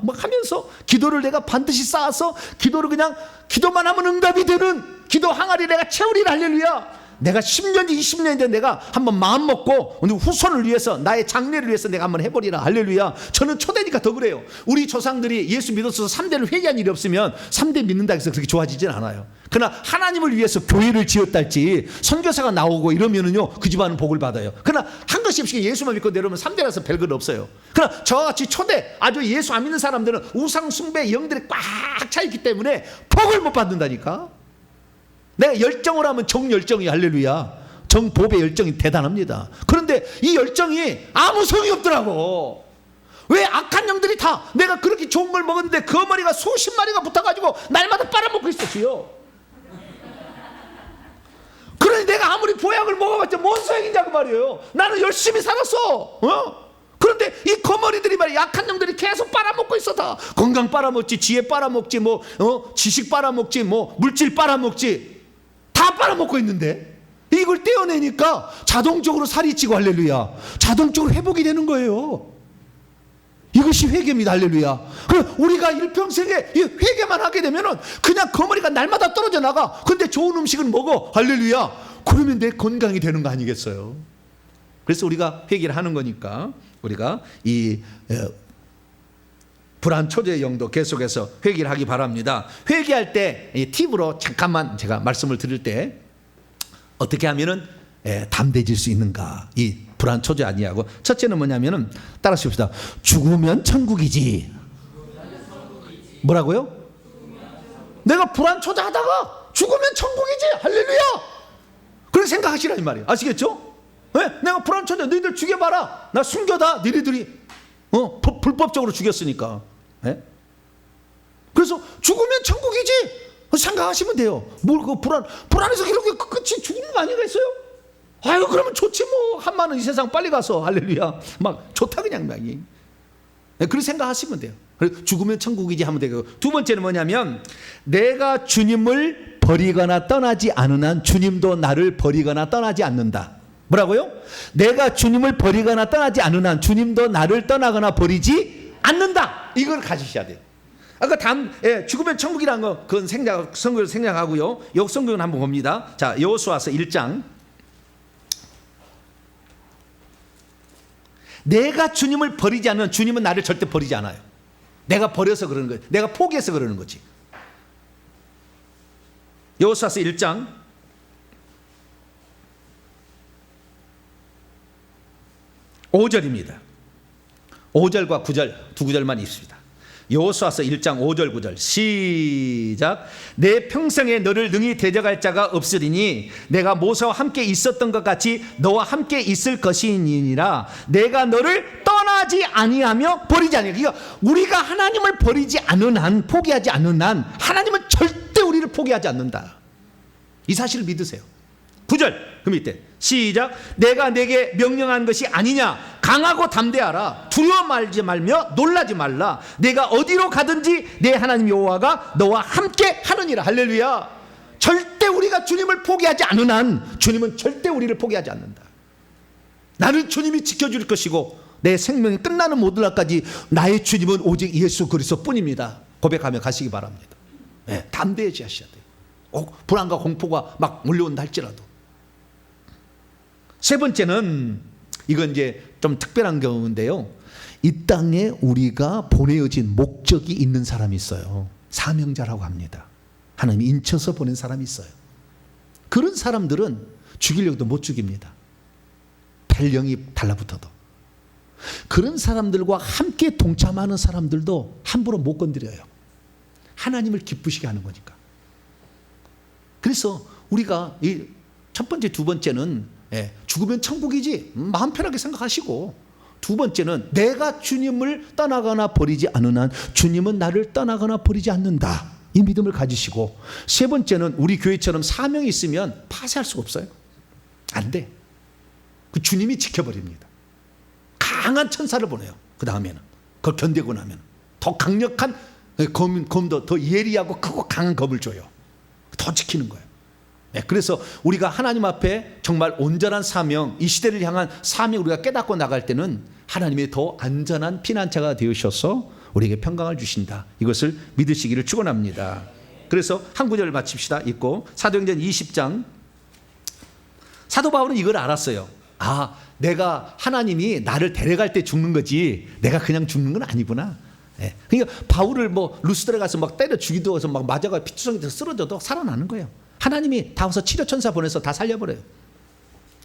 막 하면서 기도를 내가 반드시 쌓아서 기도를 그냥 기도만 하면 응답이 되는 기도 항아리 내가 채우리라. 할렐루야. 내가 10년이 20년인데 내가 한번 마음 먹고 오늘 후손을 위해서, 나의 장래를 위해서 내가 한번 해버리라. 할렐루야. 저는 초대니까 더 그래요. 우리 조상들이 예수 믿어서 3대를 회개한 일이 없으면 3대 믿는다 해서 그렇게 좋아지진 않아요. 그러나 하나님을 위해서 교회를 지었달지 선교사가 나오고 이러면은요, 그 집안은 복을 받아요. 그러나 한 것이 없이 예수만 믿고 내려오면 3대라서 별것 없어요. 그러나 저같이 초대 아주 예수 안 믿는 사람들은 우상 숭배 영들이 꽉 차있기 때문에 복을 못 받는다니까. 내가 열정을 하면 정열정이 할렐루야, 정법의 열정이 대단합니다. 그런데 이 열정이 아무 소용이 없더라고. 왜? 악한 영들이 다 내가 그렇게 좋은 걸 먹었는데 그 머리가 수십 마리가 붙어가지고 날마다 빨아먹고 있었지요. 그러니 내가 아무리 보약을 먹어봤자 뭔 소용이냐고 말이에요. 나는 열심히 살았어. 그런데 이 거머리들이 말이야, 약한 영들이 계속 빨아먹고 있어. 다 건강 빨아먹지, 지혜 빨아먹지, 지식 빨아먹지, 물질 빨아먹지, 다 빨아먹고 있는데 이걸 떼어내니까 자동적으로 살이 찌고 할렐루야, 자동적으로 회복이 되는 거예요. 이것이 회개입니다. 할렐루야. 그럼 우리가 일평생에 이 회개만 하게 되면은 그냥 거머리가 날마다 떨어져 나가. 근데 좋은 음식은 먹어. 할렐루야. 그러면 내 건강이 되는 거 아니겠어요? 그래서 우리가 회개를 하는 거니까 우리가 이 불안 초대의 영도 계속해서 회개를 하기 바랍니다. 회개할 때 이 팁으로 잠깐만 제가 말씀을 드릴 때 어떻게 하면은 담대해질 수 있는가, 이 불안 초대 아니하고, 첫째는 뭐냐면은 따라하십시다. 죽으면 천국이지. 뭐라고요? 내가 불안 초대 하다가 죽으면 천국이지. 할렐루야. 그렇게 생각하시라는 말이에요. 아시겠죠? 네? 내가 불안 초대, 너희들 죽여봐라, 나 순교다, 너희들이 불법적으로 죽였으니까. 네? 그래서 죽으면 천국이지 생각하시면 돼요. 뭘 그 불안해서 이렇게 끝이 죽는 거 아니겠어요? 아유, 그러면 좋지 뭐. 한마는 이 세상 빨리 가서 할렐루야 막 좋다 그냥 막이. 네, 그렇게 생각하시면 돼요. 죽으면 천국이지 하면 되고, 두 번째는 뭐냐면 내가 주님을 버리거나 떠나지 않은 한 주님도 나를 버리거나 떠나지 않는다. 뭐라고요? 내가 주님을 버리거나 떠나지 않은 한 주님도 나를 떠나거나 버리지 않는다. 이걸 가지셔야 돼요. 아까 죽으면 천국이라는 거 그건 성경을 생략하고요. 역 성경을 한번 봅니다. 자, 여호수아서 1장. 내가 주님을 버리지 않으면 주님은 나를 절대 버리지 않아요. 내가 버려서 그러는 거예요. 내가 포기해서 그러는 거지. 여호수아서 1장 5절입니다. 5절과 9절 두 구절만 있습니다. 여호수아서 1장 5절 9절 시작. 내 평생에 너를 능히 대적할 자가 없으리니 내가 모세와 함께 있었던 것 같이 너와 함께 있을 것이니라. 내가 너를 떠나지 아니하며 버리지 아니하며. 그러니까 우리가 하나님을 버리지 않은 한, 포기하지 않는 한 하나님은 절대 우리를 포기하지 않는다. 이 사실을 믿으세요. 9절 그 밑에 시작. 내가 내게 명령한 것이 아니냐. 강하고 담대하라. 두려워 말지 말며 놀라지 말라. 내가 어디로 가든지 내 하나님 여호와가 너와 함께 하느니라. 할렐루야. 절대 우리가 주님을 포기하지 않는 한 주님은 절대 우리를 포기하지 않는다. 나는 주님이 지켜줄 것이고 내 생명이 끝나는 모든 날까지 나의 주님은 오직 예수 그리스도뿐입니다. 고백하며 가시기 바랍니다. 네, 담대해지 하셔야 돼요. 불안과 공포가 막 몰려온다 할지라도. 세 번째는 이건 이제 좀 특별한 경우인데요. 이 땅에 우리가 보내어진 목적이 있는 사람이 있어요. 사명자라고 합니다. 하나님이 인쳐서 보낸 사람이 있어요. 그런 사람들은 죽이려고도 못 죽입니다. 펠령이 달라붙어도. 그런 사람들과 함께 동참하는 사람들도 함부로 못 건드려요. 하나님을 기쁘시게 하는 거니까. 그래서 우리가 이 첫 번째, 두 번째는 죽으면 천국이지 마음 편하게 생각하시고, 두 번째는 내가 주님을 떠나거나 버리지 않는 한 주님은 나를 떠나거나 버리지 않는다. 이 믿음을 가지시고, 세 번째는 우리 교회처럼 사명이 있으면 파쇄할 수가 없어요. 안 돼. 그 주님이 지켜버립니다. 강한 천사를 보내요. 그 다음에는 그걸 견디고 나면 더 강력한 검도 더 예리하고 크고 강한 검을 줘요. 더 지키는 거예요. 그래서 우리가 하나님 앞에 정말 온전한 사명, 이 시대를 향한 사명 우리가 깨닫고 나갈 때는 하나님의 더 안전한 피난처가 되으셔서 우리에게 평강을 주신다. 이것을 믿으시기를 축원합니다. 그래서 한 구절을 마칩시다. 읽고 사도행전 20장. 사도 바울은 이걸 알았어요. 아, 내가 하나님이 나를 데려갈 때 죽는 거지 내가 그냥 죽는 건 아니구나. 그러니까 바울을 루스드라 가서 막 때려 죽이도 해서 막 맞아가 피투성이 돼서 쓰러져도 살아나는 거예요. 하나님이 다 와서 치료천사 보내서 다 살려버려요.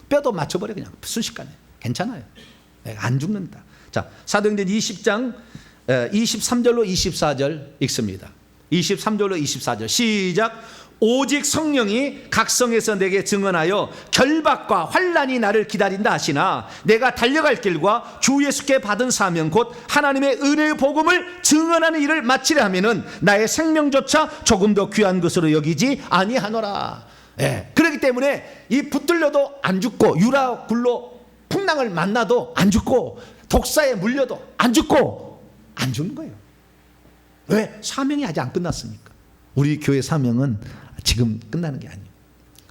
뼈도 맞춰버려 그냥 순식간에. 괜찮아요. 안 죽는다. 자, 사도행전 20장 23절로 24절 읽습니다. 23절로 24절 시작. 오직 성령이 각 성에서 내게 증언하여 결박과 환난이 나를 기다린다 하시나 내가 달려갈 길과 주 예수께 받은 사명 곧 하나님의 은혜의 복음을 증언하는 일을 마치려 하면은 나의 생명조차 조금 더 귀한 것으로 여기지 아니하노라. 그렇기 때문에 이 붙들려도 안 죽고 유라 굴로 풍랑을 만나도 안 죽고 독사에 물려도 안 죽고 안 죽는 거예요. 왜? 사명이 아직 안 끝났으니까. 우리 교회 사명은 지금 끝나는 게 아니에요.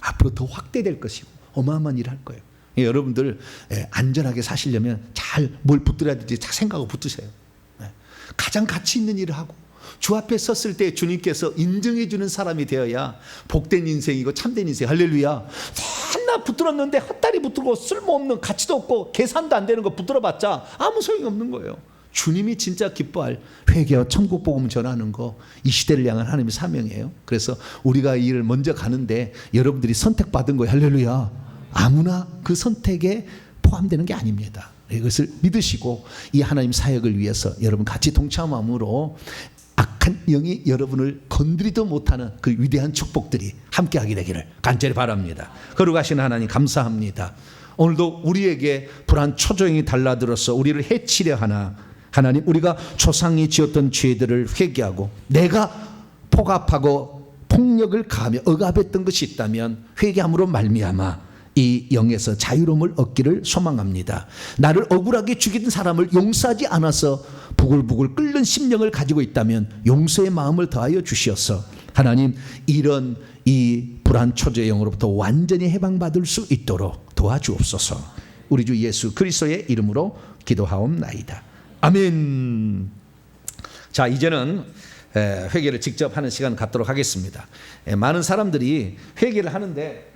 앞으로 더 확대될 것이고 어마어마한 일을 할 거예요. 여러분들 안전하게 사시려면 잘 뭘 붙들어야 될지 잘 생각하고 붙으세요. 가장 가치 있는 일을 하고 주 앞에 섰을 때 주님께서 인정해 주는 사람이 되어야 복된 인생이고 참된 인생. 할렐루야. 맨날 붙들었는데 헛다리 붙들고 쓸모없는 가치도 없고 계산도 안 되는 거 붙들어봤자 아무 소용이 없는 거예요. 주님이 진짜 기뻐할 회개와 천국 복음 전하는 거 이 시대를 향한 하나님의 사명이에요. 그래서 우리가 이 일을 먼저 가는데 여러분들이 선택받은 거예요. 할렐루야. 아무나 그 선택에 포함되는 게 아닙니다. 이것을 믿으시고 이 하나님 사역을 위해서 여러분 같이 동참함으로 악한 영이 여러분을 건드리도 못하는 그 위대한 축복들이 함께하게 되기를 간절히 바랍니다. 거룩하신 하나님 감사합니다. 오늘도 우리에게 불안 초조행이 달라들어서 우리를 해치려 하나 하나님 우리가 조상이 지었던 죄들을 회개하고 내가 폭압하고 폭력을 가하며 억압했던 것이 있다면 회개함으로 말미암아 이 영에서 자유로움을 얻기를 소망합니다. 나를 억울하게 죽이던 사람을 용서하지 않아서 부글부글 끓는 심령을 가지고 있다면 용서의 마음을 더하여 주시어서 하나님 이런 이 불안 초조의 영으로부터 완전히 해방받을 수 있도록 도와주옵소서. 우리 주 예수 그리스도의 이름으로 기도하옵나이다. 아멘. 자, 이제는 회개를 직접 하는 시간 갖도록 하겠습니다. 많은 사람들이 회개를 하는데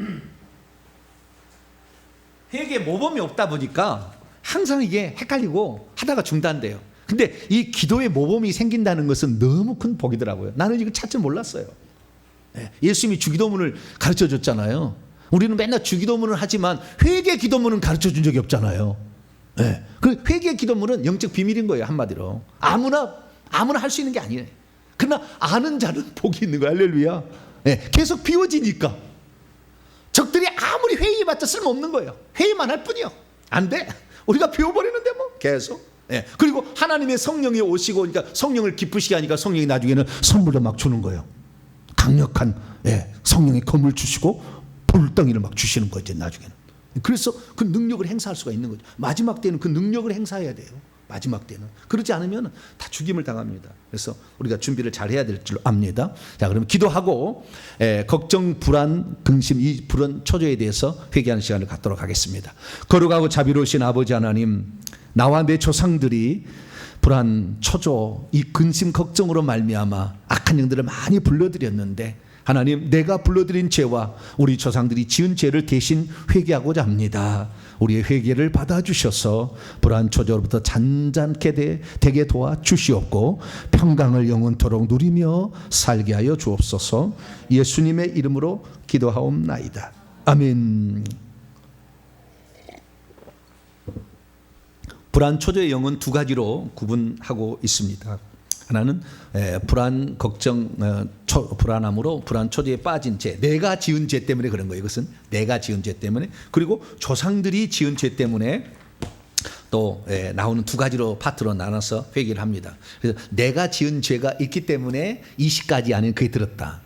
회개 모범이 없다 보니까 항상 이게 헷갈리고 하다가 중단돼요. 근데 이 기도의 모범이 생긴다는 것은 너무 큰 복이더라고요. 나는 이거 찾지 몰랐어요. 예수님이 주기도문을 가르쳐 줬잖아요. 우리는 맨날 주기도문을 하지만 회개 기도문은 가르쳐 준 적이 없잖아요. 그 회개 기도문은 영적 비밀인 거예요. 한마디로 아무나 할 수 있는 게 아니에요. 그러나 아는 자는 복이 있는 거예요. 할렐루야. 계속 비워지니까 적들이 아무리 회의해봤자 쓸모없는 거예요. 회의만 할 뿐이요. 안 돼. 우리가 비워버리는데 뭐 계속. 그리고 하나님의 성령이 오시고 그러니까 성령을 기쁘시게 하니까 성령이 나중에는 선물도 막 주는 거예요. 강력한 성령의 검을 주시고 불덩이를 막 주시는 거죠. 나중에는. 그래서 그 능력을 행사할 수가 있는 거죠. 마지막 때는 그 능력을 행사해야 돼요. 마지막 때는. 그렇지 않으면 다 죽임을 당합니다. 그래서 우리가 준비를 잘 해야 될 줄 압니다. 자, 그러면 기도하고 걱정, 불안, 근심, 이 불안 초조에 대해서 회개하는 시간을 갖도록 하겠습니다. 거룩하고 자비로우신 아버지 하나님, 나와 내 조상들이 불안, 초조, 이 근심, 걱정으로 말미암아 악한 영들을 많이 불러들였는데 하나님, 내가 불러드린 죄와 우리 조상들이 지은 죄를 대신 회개하고자 합니다. 우리의 회개를 받아주셔서 불안 초조로부터 잔잔케 되게 도와주시옵고 평강을 영원토록 누리며 살게 하여 주옵소서. 예수님의 이름으로 기도하옵나이다. 아멘. 불안 초조의 영은 두 가지로 구분하고 있습니다. 하나는 불안, 걱정, 불안함으로 불안 초조에 빠진 죄, 내가 지은 죄 때문에 그런 거예요. 이것은 내가 지은 죄 때문에. 그리고 조상들이 지은 죄 때문에 또 나오는 두 가지로 파트로 나눠서 회개를 합니다. 그래서 내가 지은 죄가 있기 때문에 이 시까지 안에 그게 들었다.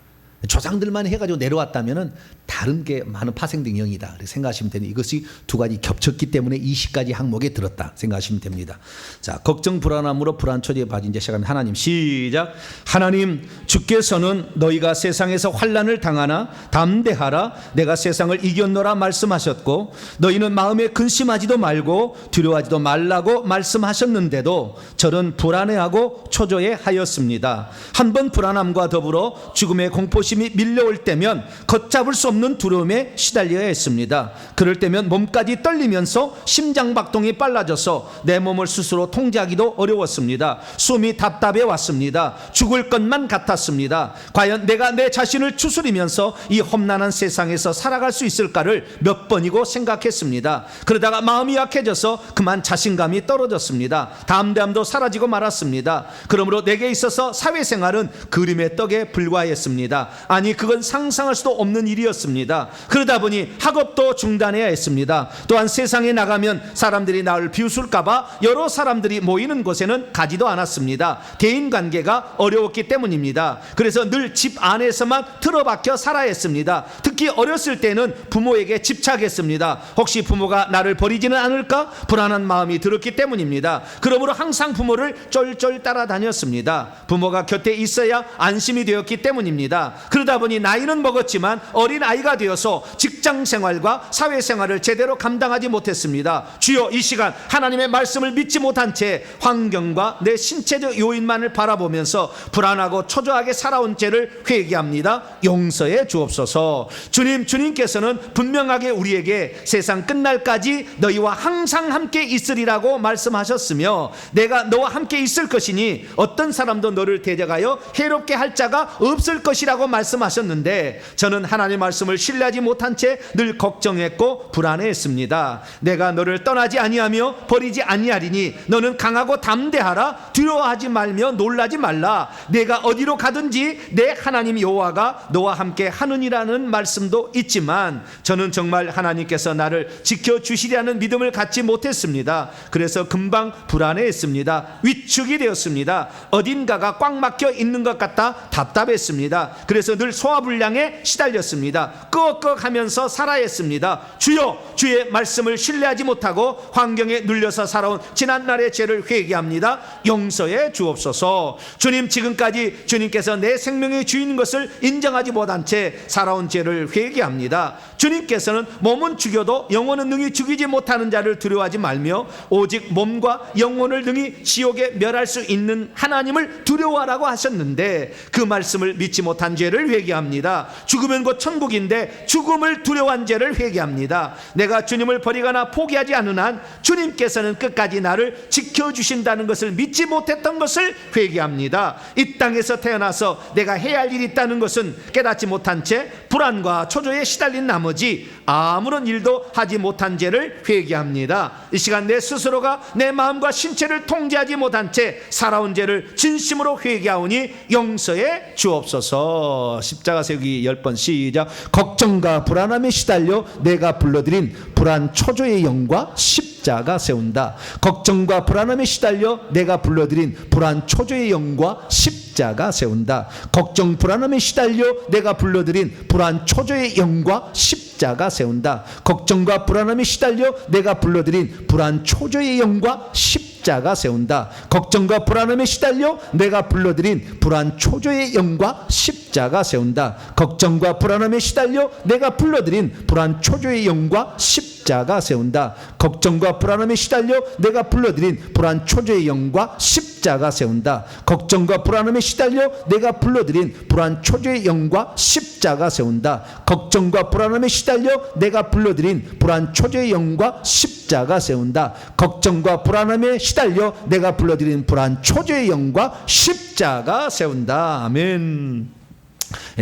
조상들만 해가지고 내려왔다면은 다른 게 많은 파생된 영이다. 이렇게 생각하시면 되는 이것이 두 가지 겹쳤기 때문에 이 시까지 항목에 들었다 생각하시면 됩니다. 자, 걱정 불안함으로 불안 초조에 빠진 자 시작하면 하나님 시작. 하나님 주께서는 너희가 세상에서 환난을 당하나 담대하라 내가 세상을 이겼노라 말씀하셨고 너희는 마음에 근심하지도 말고 두려워하지도 말라고 말씀하셨는데도 저는 불안해하고 초조해 하였습니다. 한 번 불안함과 더불어 죽음의 공포 욕심이 밀려올 때면 걷잡을 수 없는 두려움에 시달려야 했습니다. 그럴 때면 몸까지 떨리면서 심장박동이 빨라져서 내 몸을 스스로 통제하기도 어려웠습니다. 숨이 답답해 왔습니다. 죽을 것만 같았습니다. 과연 내가 내 자신을 추스리면서 이 험난한 세상에서 살아갈 수 있을까를 몇 번이고 생각했습니다. 그러다가 마음이 약해져서 그만 자신감이 떨어졌습니다. 담대함도 사라지고 말았습니다. 그러므로 내게 있어서 사회생활은 그림의 떡에 불과했습니다. 아니, 그건 상상할 수도 없는 일이었습니다. 그러다 보니 학업도 중단해야 했습니다. 또한 세상에 나가면 사람들이 나를 비웃을까 봐 여러 사람들이 모이는 곳에는 가지도 않았습니다. 대인관계가 어려웠기 때문입니다. 그래서 늘 집 안에서만 틀어박혀 살아야 했습니다. 특히 어렸을 때는 부모에게 집착했습니다. 혹시 부모가 나를 버리지는 않을까 불안한 마음이 들었기 때문입니다. 그러므로 항상 부모를 쫄쫄 따라다녔습니다. 부모가 곁에 있어야 안심이 되었기 때문입니다. 그러다 보니 나이는 먹었지만 어린 아이가 되어서 직장 생활과 사회 생활을 제대로 감당하지 못했습니다. 주여, 이 시간 하나님의 말씀을 믿지 못한 채 환경과 내 신체적 요인만을 바라보면서 불안하고 초조하게 살아온 죄를 회개합니다. 용서해 주옵소서. 주님께서는 분명하게 우리에게 세상 끝날까지 너희와 항상 함께 있으리라고 말씀하셨으며, 내가 너와 함께 있을 것이니 어떤 사람도 너를 대적하여 해롭게 할 자가 없을 것이라고 말씀하셨는데, 저는 하나님의 말씀을 신뢰하지 못한 채 늘 걱정했고 불안해했습니다. 내가 너를 떠나지 아니하며 버리지 아니하리니 너는 강하고 담대하라. 두려워하지 말며 놀라지 말라. 내가 어디로 가든지 내 하나님 여호와가 너와 함께 하느니라는 말씀도 있지만, 저는 정말 하나님께서 나를 지켜주시리라는 믿음을 갖지 못했습니다. 그래서 금방 불안해했습니다. 위축이 되었습니다. 어딘가가 꽉 막혀 있는 것 같아 답답했습니다. 그래서 늘 소화불량에 시달렸습니다. 끄억끄억하면서 살아야 했습니다. 주여, 주의 말씀을 신뢰하지 못하고 환경에 눌려서 살아온 지난날의 죄를 회개합니다. 용서해 주옵소서. 주님, 지금까지 주님께서 내 생명의 주인인 것을 인정하지 못한 채 살아온 죄를 회개합니다. 주님께서는 몸은 죽여도 영혼은 능히 죽이지 못하는 자를 두려워하지 말며 오직 몸과 영혼을 능히 지옥에 멸할 수 있는 하나님을 두려워하라고 하셨는데, 그 말씀을 믿지 못한 죄를 회개합니다. 죽으면 곧 천국인데 죽음을 두려워한 죄를 회개합니다. 내가 주님을 버리거나 포기하지 않은 한 주님께서는 끝까지 나를 지켜주신다는 것을 믿지 못했던 것을 회개합니다. 이 땅에서 태어나서 내가 해야 할 일이 있다는 것은 깨닫지 못한 채 불안과 초조에 시달린 나머지 아무런 일도 하지 못한 죄를 회개합니다. 이 시간 내 스스로가 내 마음과 신체를 통제하지 못한 채 살아온 죄를 진심으로 회개하오니 용서해 주옵소서. 십자가 세우기 10번 시작. 걱정과 불안함에 시달려 내가 불러드린 불안 초조의 영과 십자가 세운다. 걱정과 불안함에 시달려 내가 불러드린 불안 초조의 영과 십자가 세운다. 걱정 불안함에 시달려 내가 불러드린 불안 초조의 영과 십자가 세운다. 걱정과 불안함에 시달려 내가 불러드린 불안 초조의 영과 십자가 세운다. 걱정과 불안함에 시달려 내가 불러드린 불안 초조의 영과 십자가 세운다. 걱정과 불안함에 시달려 내가 불러드린 불안 초조의 영과 십자가 세운다. 걱정과 불안함에 시달려 내가 불러드린 불안 초조의 영과 십자가 세운다. 걱정과 불안함에 시달려 내가 불러드린 불안 초조의 영과 십자가 세운다. 걱정과 불안함에 시달려 내가 불러드린 불안 초조의 영과 십자가 세운다. 걱정과 불안함에 시달려 내가 불러드린 불안 초조의 영과 십자가 세운다. 아멘.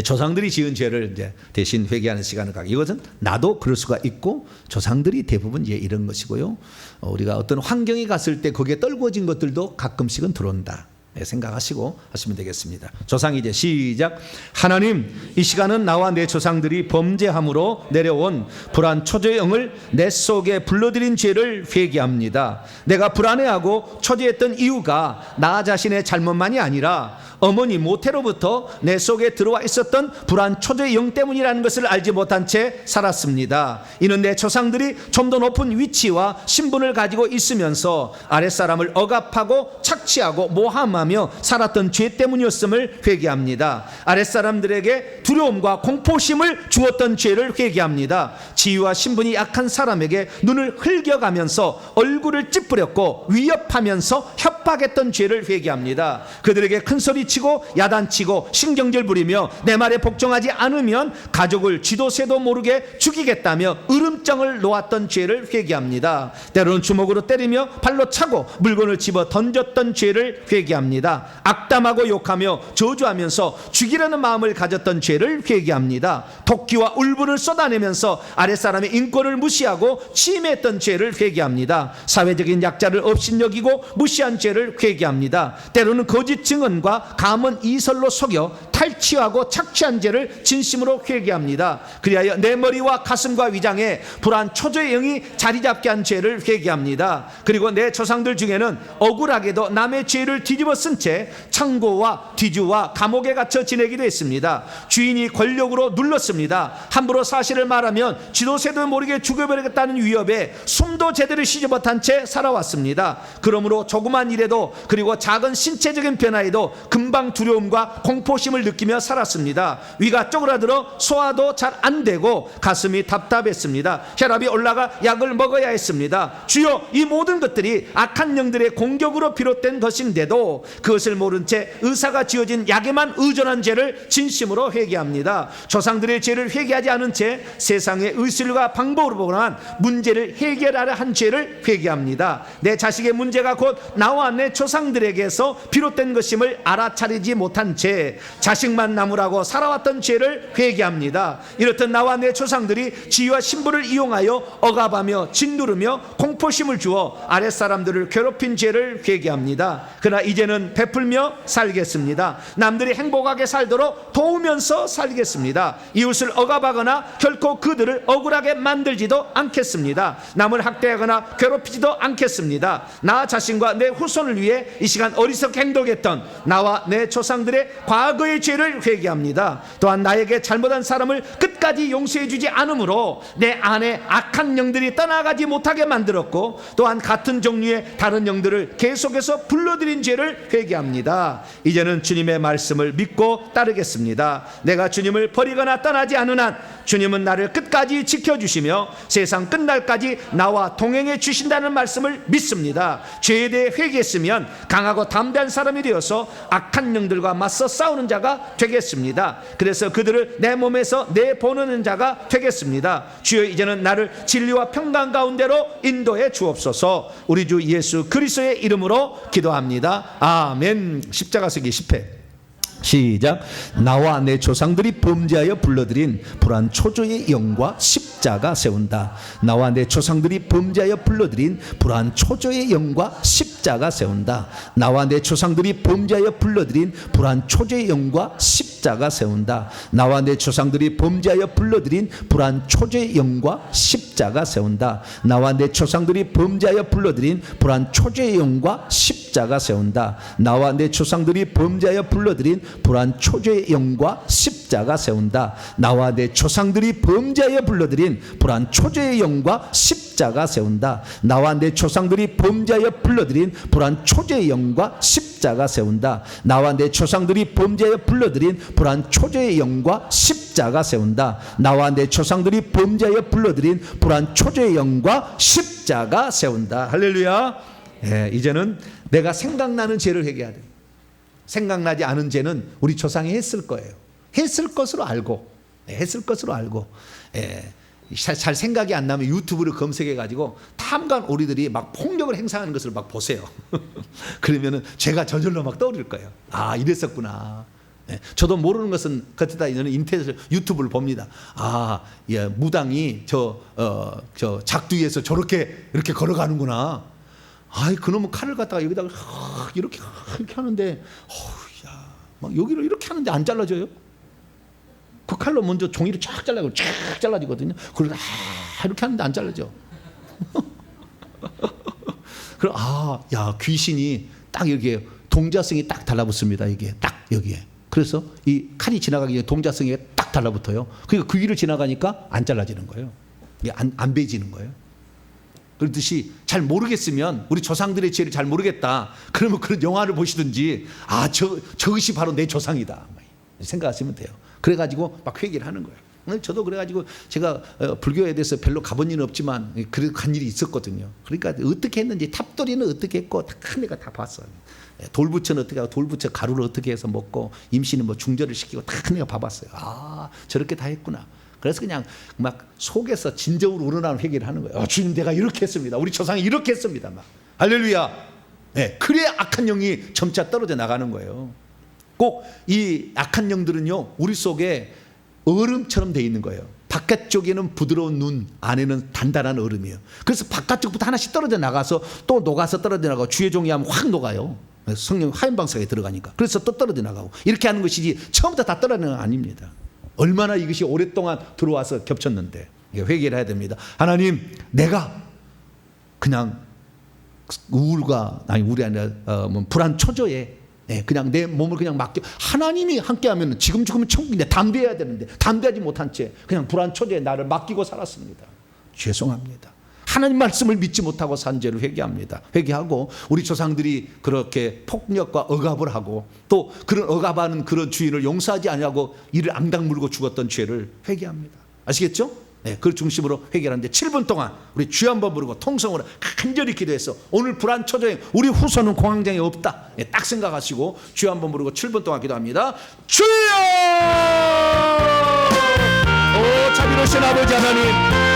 조상들이 지은 죄를 이제 대신 회개하는 시간을 갖고, 이것은 나도 그럴 수가 있고 조상들이 대부분 이제 이런 것이고요. 우리가 어떤 환경에 갔을 때 거기에 떨궈진 것들도 가끔씩은 들어온다 생각하시고 하시면 되겠습니다. 조상 이제 시작. 하나님, 이 시간은 나와 내 조상들이 범죄함으로 내려온 불안 초조의 영을 내 속에 불러들인 죄를 회개합니다. 내가 불안해하고 초조했던 이유가 나 자신의 잘못만이 아니라 어머니 모태로부터 내 속에 들어와 있었던 불안 초조의 영 때문이라는 것을 알지 못한 채 살았습니다. 이는 내 조상들이 좀 더 높은 위치와 신분을 가지고 있으면서 아랫사람을 억압하고 착취하고 모함하며 살았던 죄 때문이었음을 회개합니다. 아랫사람들에게 두려움과 공포심을 주었던 죄를 회개합니다. 지위와 신분이 약한 사람에게 눈을 흘겨가면서 얼굴을 찌푸렸고 위협하면서 협박했던 죄를 회개합니다. 그들에게 큰소리치고 야단치고 신경질 부리며 내 말에 복종하지 않으면 가족을 쥐도 새도 모르게 죽이겠다며 으름장을 놓았던 죄를 회개합니다. 때로는 주먹으로 때리며 발로 차고 물건을 집어 던졌던 죄를 회개합니다. 악담하고 욕하며 저주하면서 죽이려는 마음을 가졌던 죄를 회개합니다. 도끼와 울분을 쏟아내면서 아랫사람의 인권을 무시하고 침해했던 죄를 회개합니다. 사회적인 약자를 업신여기고 무시한 죄를 회개합니다. 때로는 거짓 증언과 감언 이설로 속여 탈취하고 착취한 죄를 진심으로 회개합니다. 그리하여 내 머리와 가슴과 위장에 불안 초조의 영이 자리 잡게 한 죄를 회개합니다. 그리고 내 조상들 중에는 억울하게도 남의 죄를 뒤집어 쓴 채 창고와 뒤주와 감옥에 갇혀 지내기도 했습니다. 주인이 권력으로 눌렀습니다. 함부로 사실을 말하면 쥐도새도 모르게 죽여버리겠다는 위협에 숨도 제대로 쉬지 못한 채 살아왔습니다. 그러므로 조그만 일에도 그리고 작은 신체적인 변화에도 금방 두려움과 공포심을 느끼며 살았습니다. 위가 쪼그라들어 소화도 잘 안 되고 가슴이 답답했습니다. 혈압이 올라가 약을 먹어야 했습니다. 주여, 이 모든 것들이 악한 영들의 공격으로 비롯된 것인데도 그것을 모른 채 의사가 지어진 약에만 의존한 죄를 진심으로 회개합니다. 조상들의 죄를 회개하지 않은 채 세상의 의술과 방법으로 보고는 문제를 해결하려 한 죄를 회개합니다. 내 자식의 문제가 곧 나와 내 조상들에게서 비롯된 것임을 알아차리지 못한 죄, 자식만 나무라고 살아왔던 죄를 회개합니다. 이렇듯 나와 내 조상들이 지위와 신분을 이용하여 억압하며 짓누르며 공포심을 주어 아랫사람들을 괴롭힌 죄를 회개합니다. 그러나 이제는 베풀며 살겠습니다. 남들이 행복하게 살도록 도우면서 살겠습니다. 이웃을 억압하거나 결코 그들을 억울하게 만들지도 않겠습니다. 남을 학대하거나 괴롭히지도 않겠습니다. 나 자신과 내 후손을 위해 이 시간 어리석게 행동했던 나와 내 조상들의 과거의 죄를 회개합니다. 또한 나에게 잘못한 사람을 끝까지 용서해 주지 않으므로 내 안에 악한 영들이 떠나가지 못하게 만들었고, 또한 같은 종류의 다른 영들을 계속해서 불러들인 죄를 회개합니다. 이제는 주님의 말씀을 믿고 따르겠습니다. 내가 주님을 버리거나 떠나지 않은 한 주님은 나를 끝까지 지켜주시며 세상 끝날까지 나와 동행해 주신다는 말씀을 믿습니다. 죄에 대해 회개했으면 강하고 담대한 사람이 되어서 악한 영들과 맞서 싸우는 자가 되겠습니다. 그래서 그들을 내 몸에서 내보내는 자가 되겠습니다. 주여, 이제는 나를 진리와 평강 가운데로 인도해 주옵소서. 우리 주 예수 그리스도의 이름으로 기도합니다. 아멘. 십자가 서기 10회 시작. 나와 내 조상들이 범죄하여 불러들인 불안 초조의 영과 십자가 세운다. 나와 내 조상들이 범죄하여 불러들인 불안 초조의 영과 십자가 세운다. 나와 내 조상들이 범죄하여 불러들인 불안 초조의 영과 십자가 세운다. 나와 내 조상들이 범죄하여 불러들인 불안 초조의 영과 십자가 세운다. 나와 내 조상들이 범죄하여 불러들인 불안 초조의 영과 십자가 세운다. 나와 내 조상들이 범죄하여 불러들인 불안 초조의 영과 십자가 세운다. 나와 내 조상들이 범죄하여 불러들인 불안 초조의 영과 십자가 세운다. 나와 내 조상들이 범죄하여 불러들인 불안 초조의 영과 십자가 세운다. 나와 내 조상들이 범죄하여 불러들인 불안 초조의 영과 십자가 세운다. 나와 내 조상들이 범죄하여 불러들인 불안 초조의 영과 십자가 세운다. 할렐루야. 이제는 내가 생각나는 죄를 회개해야 돼. 생각나지 않은 죄는 우리 조상이 했을 거예요. 했을 것으로 알고, 했을 것으로 알고, 잘 생각이 안 나면 유튜브를 검색해 가지고 탐관 오리들이 막 폭력을 행사하는 것을 막 보세요. 그러면은 죄가 저절로 막 떠오를 거예요. 아, 이랬었구나. 저도 모르는 것은 그때다 저는 인터넷 유튜브를 봅니다. 아, 예, 무당이 저 작두에서 저렇게 이렇게 걸어가는구나. 아이, 그놈은 칼을 갖다가 여기다가 이렇게 하는데, 야, 막 여기를 이렇게 하는데 안 잘라져요? 그 칼로 먼저 종이를 쫙 잘라고 쫙 잘라지거든요. 그러다 이렇게 하는데 안 잘라져. 그럼 야, 귀신이 딱 여기에 동자성이 딱 달라붙습니다. 이게 딱 여기에. 그래서 이 칼이 지나가기 전에 동자성이 딱 달라붙어요. 그러니까 그 위를 지나가니까 안 잘라지는 거예요. 이게 안 베지는 거예요. 그렇듯이 잘 모르겠으면, 우리 조상들의 죄를 잘 모르겠다 그러면 그런 영화를 보시든지, 저것이 바로 내 조상이다 생각하시면 돼요. 그래가지고 막 회개를 하는 거예요. 저도 그래가지고 제가 불교에 대해서 별로 가본 일은 없지만 그래도 간 일이 있었거든요. 그러니까 어떻게 했는지, 탑돌이는 어떻게 했고 다 내가 다 봤어요. 돌부처는 어떻게 하고, 돌부처 가루를 어떻게 해서 먹고, 임신은 뭐 중절을 시키고 다 내가 봐봤어요. 아, 저렇게 다 했구나. 그래서 그냥 막 속에서 진정으로 우러나는 회개를 하는 거예요. 주님, 내가 이렇게 했습니다. 우리 조상이 이렇게 했습니다. 막 할렐루야. 네, 그래야 악한 영이 점차 떨어져 나가는 거예요. 꼭 이 악한 영들은요, 우리 속에 얼음처럼 돼 있는 거예요. 바깥쪽에는 부드러운 눈, 안에는 단단한 얼음이에요. 그래서 바깥쪽부터 하나씩 떨어져 나가서 또 녹아서 떨어져 나가고, 주의 종이 하면 확 녹아요. 성령 하얀 방석에 들어가니까. 그래서 또 떨어져 나가고, 이렇게 하는 것이지 처음부터 다 떨어지는 건 아닙니다. 얼마나 이것이 오랫동안 들어와서 겹쳤는데 회개를 해야 됩니다. 하나님, 내가 그냥 우울과, 아니 우울이 아니라 불안 초조에 그냥 내 몸을 그냥 맡겨, 하나님이 함께하면 지금 죽으면 천국인데 담대해야 되는데 담대하지 못한 채 그냥 불안 초조에 나를 맡기고 살았습니다. 죄송합니다. 하나님 말씀을 믿지 못하고 산 죄를 회개합니다. 회개하고, 우리 조상들이 그렇게 폭력과 억압을 하고 또 그런 억압하는 그런 주인을 용서하지 아니하고 이를 앙당 물고 죽었던 죄를 회개합니다. 아시겠죠? 네, 그걸 중심으로 회개하는데 7분 동안 우리 주여 한번 부르고 통성으로 간절히 기도해서, 오늘 불안 초조에 우리 후손은 공황장애 없다, 딱 생각하시고 주여 한번 부르고 7분 동안 기도합니다. 주여! 오 자비로우신 아버지 하나님,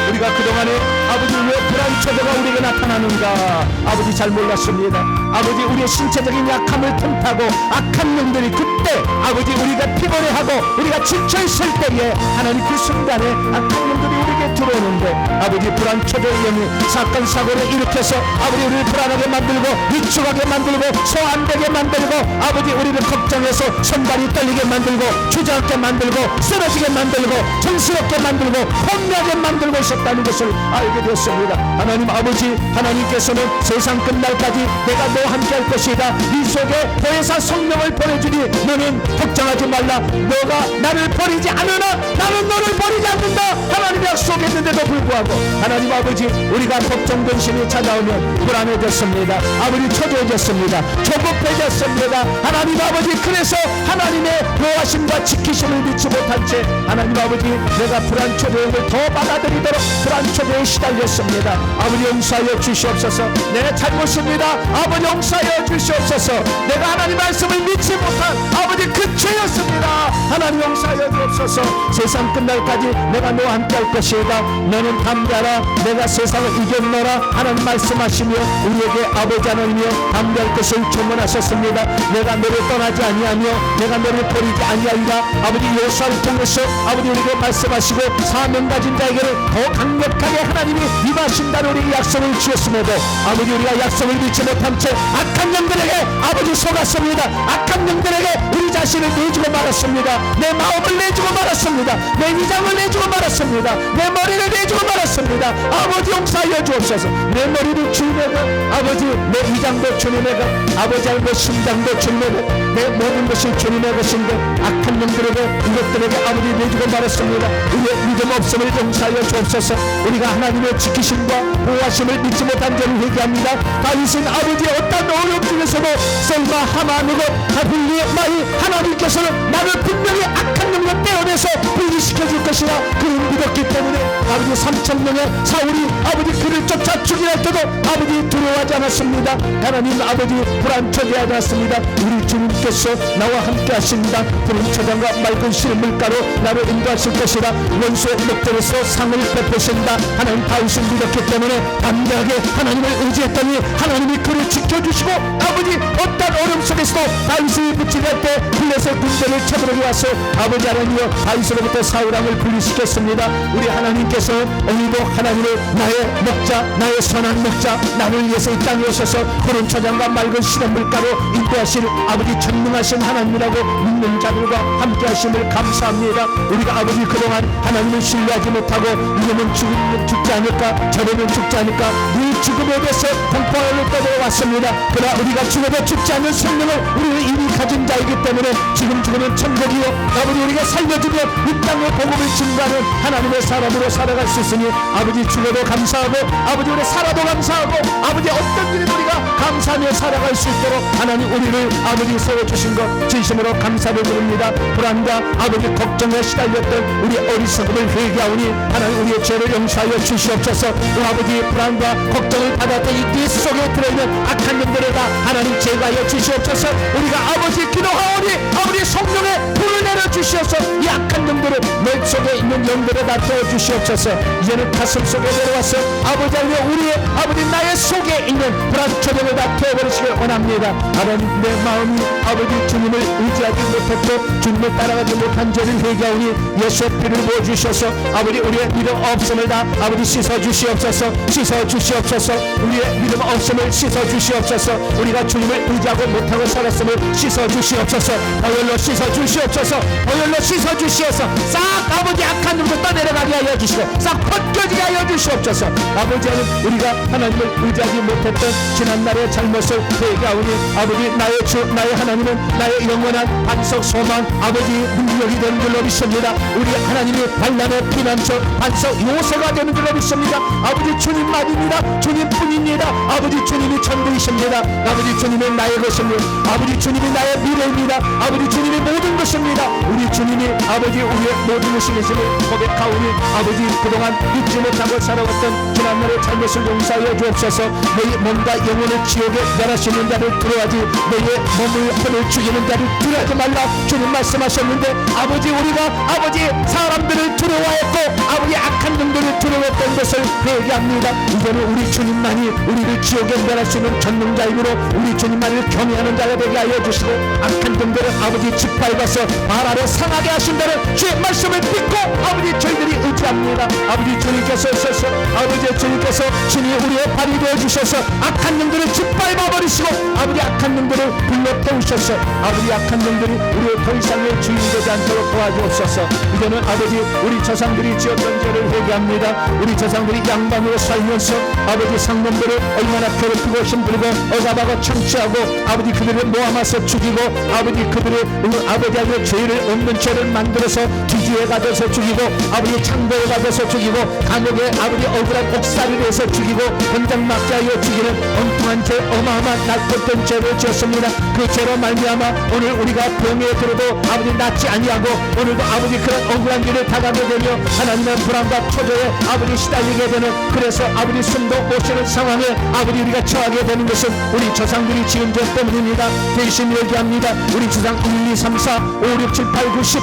우리가 그동안에 아버지 왜 불안 초조가 우리에게 나타나는가 아버지 잘 몰랐습니다. 아버지 우리의 신체적인 약함을 틈타고 악한 영들이 그때 아버지 우리가 피곤해하고 우리가 지쳐있을 때에 하나님 그 순간에 악한 영들이 우리에게 들어오는데, 아버지 불안 초조의 영이 사건 사고를 일으켜서 아버지 우리를 불안하게 만들고 위축하게 만들고 소안되게 만들고 아버지 우리를 걱정해서 손발이 떨리게 만들고 주저앉게 만들고 쓰러지게 만들고 정스럽게 만들고 혼나게 만들고 있었다는 것을 알게 되었습니다. 하나님 아버지, 하나님께서는 세상 끝날까지 내가 너와 함께 할 것이다, 네 속에 보혜사 성령을 보내주니 너는 걱정하지 말라, 너가 나를 버리지 않으나 나는 너를 버리지 않는다 하나님이 약속했는데도 불구하고 하나님 아버지, 우리가 걱정 근심이 찾아오면 불안해졌습니다. 아버지 초조해졌습니다. 조급해졌습니다. 하나님 아버지, 그래서 하나님의 보호하심과 지키심을 믿지 못한 채 하나님 아버지, 내가 불안 초조를 더 받아들이도록 불안 초조에 시달렸습니다. 아버지 용서하여 주시옵소서. 내 잘못입니다. 아버지 용서하여 주시옵소서. 내가 하나님 말씀을 믿지 못한 아버지 그 죄였습니다. 하나님 용서하여 주옵소서. 세상 끝날까지 내가 너와 함께 할 것이다, 너는 담대하라, 내가 세상을 이겼노라 하나님 말씀하시며 우리에게 아버지 하나님이여 담대할 것을 조언하셨습니다. 내가 너를 떠나지 아니하며 내가 너를 버리지 아니하리라. 아버지 여호수아를 통해서 아버지 우리에게 말씀하시고 사명 가진 자에게는 더 강력하게 하나님이 임하신다는 우리에게 약속을 주셨음에도 아버지 우리가 약속을 믿지 못한 채 악한 영들에게 아버지 속았습니다. 악한 영들에게 우리 자신을 내주고 말았습니다. 내 마음을 내주고 말았습니다. 내 위장을 내주고 말았습니다. 내 머리를 내주고 말았습니다. 아버지 용서하여 주옵소서. 내 머리를 주님의 것, 아버지 내 위장도 주님의 것, 아버지 내 심장도 주님의 것, 내 모든 것이 주님의 것인데 악한 영들에게 이것들에게 아버지 내주고 말았습니다. 우리의 믿음 없음을 용서하여 주옵소서. 우리가 하나님의 지키심과 보호하심을 믿지 못한 점을 회개합니다. 다윗은 아버지의 어떤 어려움 중에서도 셀마 하마누고 하빌리의 마이 하나님께서는 나를 분명히 악한 영을 떼어내서 분리시켜 줄 것이라 그를 믿었기 때문에 아버지 3,000명의 사울이 아버지 그를 쫓아 죽이할 때도 아버지 두려워하지 않았습니다. 하나님 아버지 불안 초조하지 않았습니다. 우리 주님께서 나와 함께 하십니다. 푸른 초장과 맑은 시른 물가로 나를 인도하실 것이라 원수의 목전에서 상을 베푸신다. 하나님 다윗을 믿었기 때문에 담대하게 하나님을 의지했더니 하나님이 그를 지켜주시고 아버지 어떤 어려움 속에서도 다윗을 붙이려 때 블레셋 군대를 쳐들어게 와서 아버지 하나님이여 다윗으로부터 사울왕을 분리시켰습니다. 우리 하나님께서 오늘도 하나님을 나의 목자, 나의 선한 목자, 나를 위해서 이 땅에 오셔서 푸른 초장과 맑은 시른 물가로 인도하실 아버지 전능하신 하나님이라고 믿는 자들과 함께 하심을 감사합니다. 우리가 아버지 그동안 하나님을 신뢰하지 못하고 이러면 죽지 않을까, 저러면 죽지 않을까, 이 죽음에 대해서 공포하여 떠들어왔습니다. 그러나 우리가 죽어도 죽지 않는 생명을 우리는 이미 가진 자이기 때문에 지금 죽으면 천국이요, 아버지 우리가 살려주면 이 땅의 복음을 증거하는 하나님의 사람으로 살아 살아갈 수 있으니 아버지 죽어도 감사하고 아버지 우리 살아도 감사하고 아버지 어떤 일이 우리가 감사하며 살아갈 수 있도록 하나님 우리를 아버지 세워주신 것 진심으로 감사를 드립니다. 불안과 아버지 걱정에 시달렸던 우리 어리석음을 회개하오니 하나님 우리의 죄를 용서하여 주시옵소서. 또 아버지 불안과 걱정을 받았던 이 속에 들어있는 악한 영들에다 하나님 제거하여 주시옵소서. 우리가 아버지 기도하오니 아버지 성령의 불을 내려주시옵소서. 이 악한 영들을 내 속에 있는 영들에다 태워주시옵소서. 이제는 가슴 속에 내려와서 아버지 우리의 아버지 나의 속에 있는 불안 초령을 다 태워버리시길 원합니다. 하나님 내 마음이 아버지 주님을 의지하지 못했고 주님을 따라가지 못한 죄를 회개하오니 예수의 피를 부어주셔서 아버지 우리의 믿음 없음을 다 아버지 씻어주시옵소서. 씻어주시옵소서. 우리의 믿음 없음을 씻어주시옵소서. 우리가 주님을 의지하고 못하고 살았음을 씻어주시옵소서. 보혈로 씻어주시옵소서. 보혈로 씻어주시옵소서. 싹 아버지 악한 놈도 떠내려가게 하여 주시고 싹 벗겨지게 하여 주시옵소서. 아버지는 우리가 하나님을 의지하지 못했던 지난날의 잘못을 회개하오니 아버지 나의 주 나의 하나님은 나의 영원한 반석 소망 아버지 능력이 되는 줄로 믿습니다. 우리 하나님이 반란의 피난처 반석 요새가 되는 줄로 믿습니다. 아버지 주님만입니다. 주님뿐입니다. 아버지 주님이 전부이십니다. 아버지 주님이 나의 것입니다. 아버지 주님이 나의 미래입니다. 아버지 주님이 모든 것입니다. 우리 주님이 아버지 우리의 모든 것이심을 고백하오니 아버지 그동안 잊지 못하고 살아왔던 지난날의 잘못을 용서하여 주옵소서. 너희 몸과 영혼을 지옥에 멸하시는 자를 두려워하지 너희의 몸을 혼을 죽이는 자를 두려워하지 말라 주님 말씀하셨는데 아버지 우리가 아버지 사람들을 두려워했고 아버지 악한 놈들을 두려워했던 것을 회개합니다. 이제는 우리 주님만이 우리를 지옥에 멸할 수 있는 전능자이므로 우리 주님만을 경외하는 자가 되게 하여 주시고 악한 놈들을 아버지 짓밟아서 발 아래 상하게 하신다는 주의 말씀을 믿고 아버지 저희들이 의지합니다. 아버지 주님께서 오셔서 아버지 주님께서 신이 우리의 발이 되어주셔서 악한 놈들을 짓밟아 버리시고 아버지 악한 놈들을 불러 태우셔서 아버지 악한 놈들이 우리의 더 이상의 주인이 되지 않도록 도와주옵소서. 이제는 아버지 우리 조상들이 지었던 죄를 회개합니다. 우리 조상들이 양반으로 살면서 아버지 상놈들을 얼마나 괴롭히고 힘들고 억압하고 청취하고 아버지 그들을 모함해서 죽이고 아버지 그들의 아버지의 죄를 없는 죄를 만들어서 뒤주에 가둬서 죽이고 아버지 창고에 가둬서 죽이고 감옥에 아버지 억울한 옥살이를 해서 죽이고 현장 막자하여 죽이는 엉뚱한 죄 어마어마한 날것된 죄를 지었습니다. 그 죄로 말미암아 오늘 우리가 병에 들어도 아버지 낫지 아니하고 오늘도 아버지 그런 억울한 길을 다가게 되며 하나님의 불안과 초조에 아버지 시달리게 되는 그래서 아버지 숨도 못 쉬는 상황에 아버지 우리가 처하게 되는 것은 우리 조상들이 지은 죄 때문입니다. 대신 얘기합니다. 우리 조상 1, 2, 3, 4, 5, 6, 7, 8, 9, 10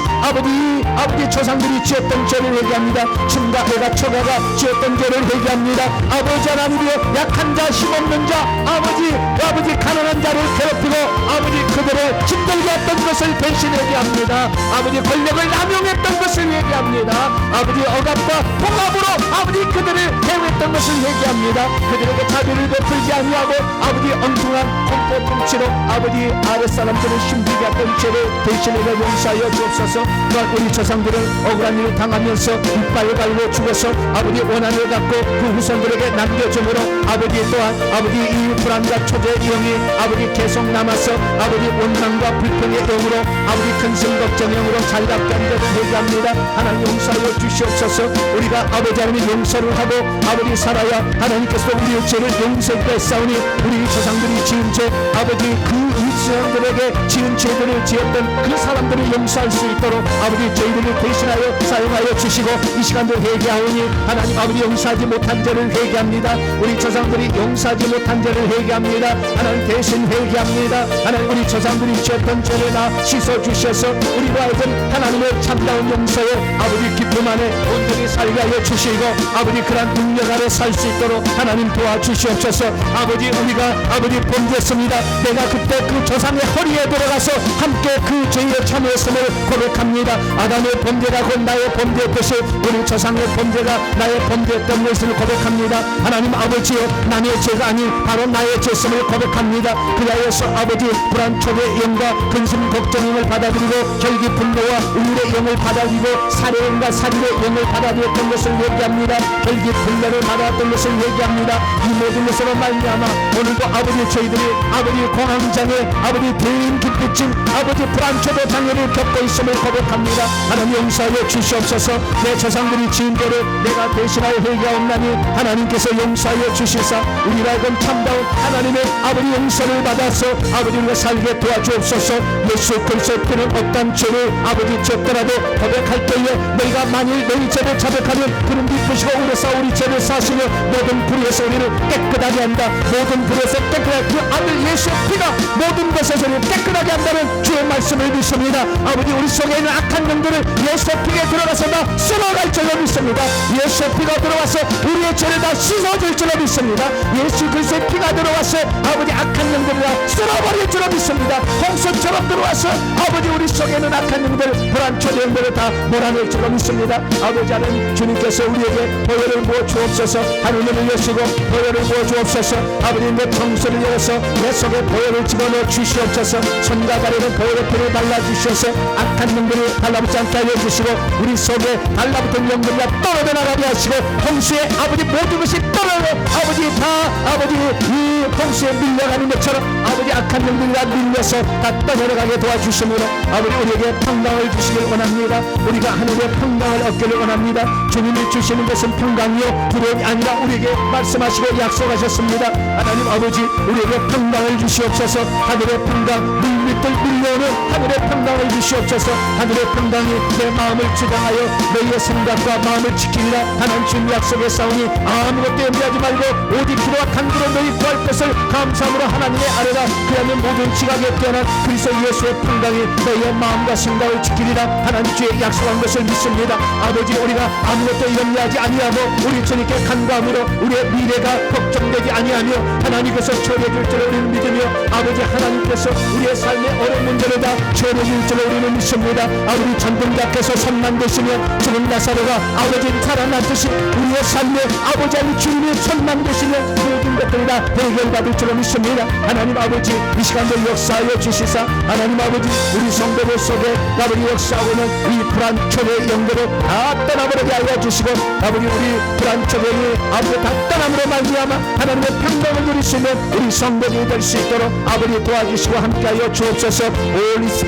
아버지 조상들이 지었던 죄를 회개합니다. 춤과 배가 처가가 지었던 죄를 회개합니다. 아버지 하나님이여 약한 자 힘없는 자 아버지 가난한 자를 괴롭히고 아버지 그들을 힘들게 했던 것을 배신하게 합니다. 아버지 권력을 남용했던 것을 회개합니다. 아버지 억압과 봉합으로 아버지 그들을 대우했던 것을 회개합니다. 그들에게 자비를 베풀지 아니하고 아버지 엉뚱한 공포 통치로 아버지 아랫사람들을 힘들게 했던 죄를 대신하여 용서하여 주옵소서. 또한 우리 조상들은 억울한 일을 당하면서 이빨을 갈고 죽어서 아버지 원한을 갖고 그 후손들에게 남겨줌으로 아버지 또한 아버지 이 불안과 초조의 영이 아버지 계속 남아서 아버지 원망과 불평의 영으로 아버지 근심 걱정 영으로 잘답게 한 데를 회개합니다. 하나님 용서하여 주시옵소서. 우리가 아버지 하나님 용서를 하고 아버지 살아야 하나님께서 우리의 죄를 용서해 싸우니 우리 조상들이 지은 죄 아버지 그 이스라엘들에게 지은 죄들을 지었던 그 사람들을 용서할 수 있도록 아버지 저희들을 대신하여 사용하여 주시고 이 시간도 회개하오니 하나님 아버지 용서하지 못한 죄를 회개합니다. 우리 조상들이 용서하지 못한 죄를 회개합니다. 하나님 대신 회개합니다. 하나님 우리 조상들이 지었던 죄를 다 씻어주셔서 우리로 하여금 하나님의 참다운 용서에 아버지 기쁨 안에 온전히 살게 하여 주시고 아버지 그런 능력 아래 살 수 있도록 하나님 도와주시옵소서. 아버지 우리가 아버지 범죄했습니다. 내가 그때 그 조상의 허리에 들어가서 함께 그 죄에 참여했음을 고백합니다. 아담의 범죄가 곧 나의 범죄였듯이 우리 조상의 범죄가 나의 범죄였던 것을 고백합니다. 하나님 아버지여 남의 죄가 아닌 바로 나의 죄성을 고백합니다. 그리하여서 아버지 불안 초조의 영과 근심 걱정을 받아들이고 결기 분노와 우울의 영을 받아들이고 살해인과 살인의 영을 받아들였던 것을 얘기합니다. 얘기합니다. 혈기 분란을 말아들 것을 얘기합니다. 이 모든 것으로 말미암아 오늘도 아버지 저희들이 아버지 공황장애, 아버지 대인 기피증, 아버지 불안초도 장애를 겪고 있음을 고백합니다. 하나님 용서하여 주시옵소서. 내 조상들이 지은 죄를 내가 대신하여 회개하옵나니 하나님께서 용서하여 주시사 우리가 이건 참다운 하나님의 아버지 용서를 받아서 아버지 우리가 살게 도와주옵소서. 예수 그리스도의 피는 어떤 죄를 아버지 지었더라도 고백할 때에 너희가 만일 너희 죄를 자백하면 그는 미쁘시고 우려서 우리 죄를 사시며 모든 불의에서 우리를 깨끗하게 한다. 모든 불의에서 깨끗하게 그 아들 예수의 피가 모든 것에서 우리를 깨끗하게 한다는 주의 말씀을 믿습니다. 아버지 우리 속에 있는 악한 영들을 예수의 피에 들어가서 다 쓸어갈 줄로 믿습니다. 예수의 피가 들어와서 우리의 죄를 다 씻어줄 줄로 믿습니다. 예수 그리스도의 피가 들어와서 아버지 악한 영들을 다 쓸어버릴 줄로 믿습니다. 홍수처럼 들어와서 아버지 우리 속에 있는 악한 영들 불안초 영들을 다 몰아낼 줄로 믿습니다. 아버지 하나님 주님께서 우리에게 보혈을 부어 주옵소서. 하늘문을 여시고 보혈을 부어 주옵소서. 아버지 내 정수를 열어서 내 속에 보혈을 집어넣어 주시옵소서. 손과 발에는 보혈의 피를 발라주셔서 악한 영들을 달라붙지 않게 하여 주시고 우리 속에 달라붙은 영들이 떨어져 나가게 하시고 홍수에 아버지 모든 것이 떨어져 아버지 다 아버지 이 홍수에 밀려가는 것처럼 아버지 악한 영들이 다 밀려서 다 떠내려가게 도와주시므로 아버지 우리에게 평강을 주시길 원합니다. 우리가 하늘의 평강을 얻기를 원합니다. 주님이 주시는 것은 평강이요 두려움이 아니라 우리에게 말씀하시고 약속하셨습니다. 하나님 아버지 우리에게 평강을 주시옵소서. 하늘의 평강 물밑을 밀려오는 하늘의 평강을 주시옵소서. 하늘의 평강이 내 마음을 주장하여 너희의 생각과 마음을 지키리라 하나님 주님 약속의 싸우니 아무것도 염려하지 말고 오직 기도와 간구로 너희 구할 것을 감사함으로 하나님의 아뢰라. 그러면 모든 지각에 뛰어난 그리스도 예수의 평강이 너희의 마음과 생각을 지키리라 하나님 주의 약속한 것을 믿습니다. 아버지 우리가 아무것도 염려하지 아니하고 우리 주님께 간구함으로 우리의 미래가 걱정되지 아니하며 하나님께서 처리해 줄 줄을 우리는 믿으며 아버지 하나님께서 우리의 삶의 어려운 문제를 다 처리해 줄 줄을 우리는 믿습니다. 아버지 전동자께서 손만 대시며 죽은 나사로가 아버지 살아났듯이 우리의 삶에 아버지 하나님 주님의 손만 대시며 모든 것들이 다 해결받을 줄을 믿습니다. 하나님 아버지 이 시간도 역사하여 주시사 하나님 아버지 우리 성도들 속에 아버지 역사하고는 이 불안초의 영들을 다 떠나버리게 하여 주시고 아버지 우리 불안초의 아버지 다 떠남으로 말미암아 하나님의 평강을 누리시면 우리 성도들이 될 수 있도록 아버지 도와주시고 함께하여 주옵소서.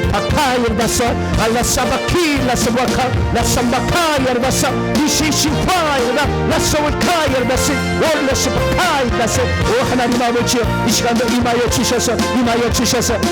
올리스파카이르다사 알라사바키 라사바카 라삼바카이르다사 이시신파이르다 라소울카이르다시 올레스파카이르다시 오 하나님 아버지여 이 시간도 임하여 주셔서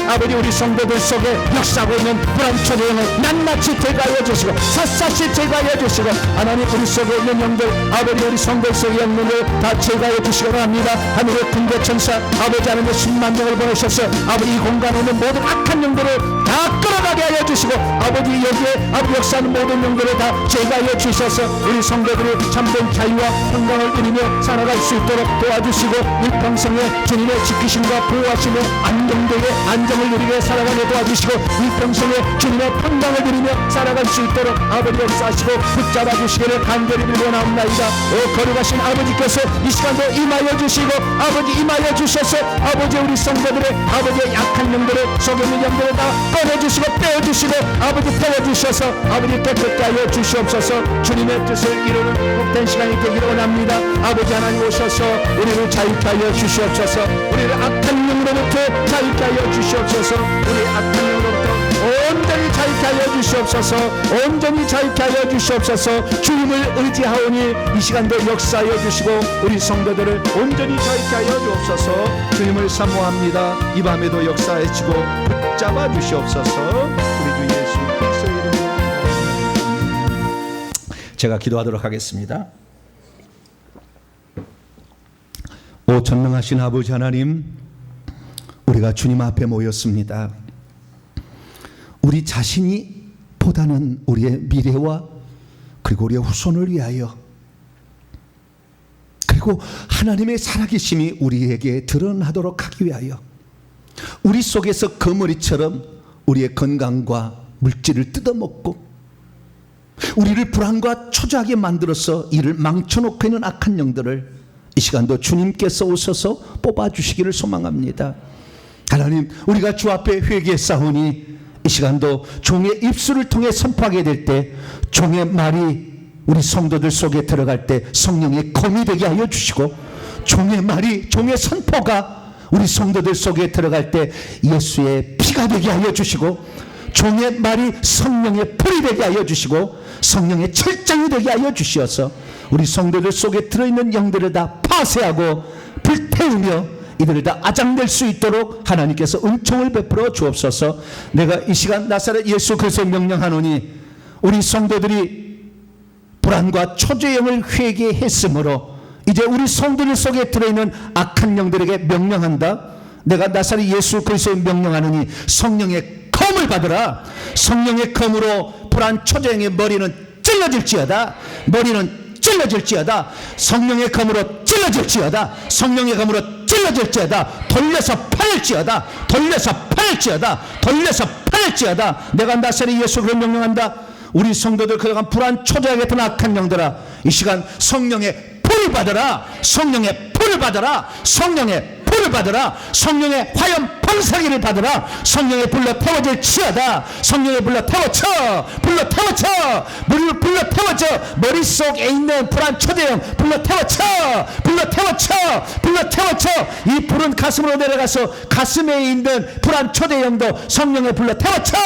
아버지 우리 성도들 속에 역사하고 있는 불안초의 영을 낱낱이 제거하여 주시고 샅샅이 제거하여 주시고 하나님 우리 속에 있는 영들 아버지 우리 성도 속의 영들을 다 제거하여 주시기 바랍니다. 하늘의 군대천사 아버지 하나님의 10만 명을 보내셔서 아버지 이 공간에 있는 모든 악한 영들을 다 끌어가게 하여 주시고 아버지 여기에 아버지 역사하는 모든 영들을 다 제거하여 주셔서 우리 성도들이 참된 자유와 평강을 누리며 살아갈 수 있도록 도와주시고 일평생에 주님의 지키심과 보호하시며 안정되게 안정을 누리게 살아가게 도와주시고 일평생에 주님의 평강을 누리며 살아갈 수 있도록 아버지 역사하시고 붙잡아 주시기를 간절히 빌어나옵나이다. 오 거룩하신 아버지께서 이 시간도 임하여 주시고 아버지 임하여 주셔서 아버지 우리 성도들의 아버지의 약한 영들을 속에 있는 영들을 다 꺼내주시고 빼어주시고 아버지 태워주셔서 아버지 깨끗게 하여 주시옵소서. 주님의 뜻을 이루는 복된 시간이 되기를 원합니다. 아버지 하나님 오셔서 우리를 자유케 하여 주시옵소서. 우리를 악한 영으로부터 자유케 하여 주시옵소서. 우리 악한 영으로부터 온전히 자유케 하여 주시옵소서. 온전히 자유케 하여 주시옵소서. 주님을 의지하오니 이 시간도 역사하여 주시고 우리 성도들을 온전히 자유케 하여 주옵소서. 주님을 사모합니다. 이 밤에도 역사해 주시고 붙잡아 주시옵소서. 우리 주 예수 그리스도의 이름으로 제가 기도하도록 하겠습니다. 오 전능하신 아버지 하나님, 우리가 주님 앞에 모였습니다. 우리 자신이 보다는 우리의 미래와 그리고 우리의 후손을 위하여 그리고 하나님의 살아계심이 우리에게 드러나도록 하기 위하여 우리 속에서 거머리처럼 우리의 건강과 물질을 뜯어먹고 우리를 불안과 초조하게 만들어서 이를 망쳐놓고 있는 악한 영들을 이 시간도 주님께서 오셔서 뽑아주시기를 소망합니다. 하나님, 우리가 주 앞에 회개했사오니 이 시간도 종의 입술을 통해 선포하게 될 때 종의 말이 우리 성도들 속에 들어갈 때 성령의 검이 되게 하여 주시고, 종의 말이, 종의 선포가 우리 성도들 속에 들어갈 때 예수의 피가 되게 하여 주시고, 종의 말이 성령의 불이 되게 하여 주시고, 성령의 철장이 되게 하여 주시어서 우리 성도들 속에 들어있는 영들을 다 파쇄하고 불태우며 이들을 다 아장낼 수 있도록 하나님께서 은총을 베풀어 주옵소서. 내가 이 시간 나사렛 예수 그리스도의 명령하노니 우리 성도들이 불안과 초조영을 회개했으므로 이제 우리 성도들 속에 들어있는 악한 영들에게 명령한다. 내가 나사렛 예수 그리스도의 명령하노니 성령의 검을 받으라. 성령의 검으로 불안 초조영의 머리는 찔러질지어다. 머리는 찔러질지어다. 성령의 검으로 찔러질지어다. 성령의 검으로 찔러질지어다. 돌려서 팔을지어다. 돌려서 팔을지어다. 돌려서 팔을지어다. 내가 나사렛 예수 그리스도를 명령한다. 우리 성도들 그동안 불안 초조하게 했던 악한 영들아, 이 시간 성령의 불을 받으라. 성령의 불을 받으라. 성령의 불을 받으라. 성령의 화염 방사기를 받으라. 성령의 불로 태워질 치어다. 성령의 불로 태워쳐. 불로 태워쳐. 물을 불로 태워져. 머릿속에 있는 불안 초대형 불로 태워쳐. 불로 태워쳐. 불로 태워쳐. 이 불은 가슴으로 내려가서 가슴에 있는 불안 초대형도 성령의 불로 태워쳐.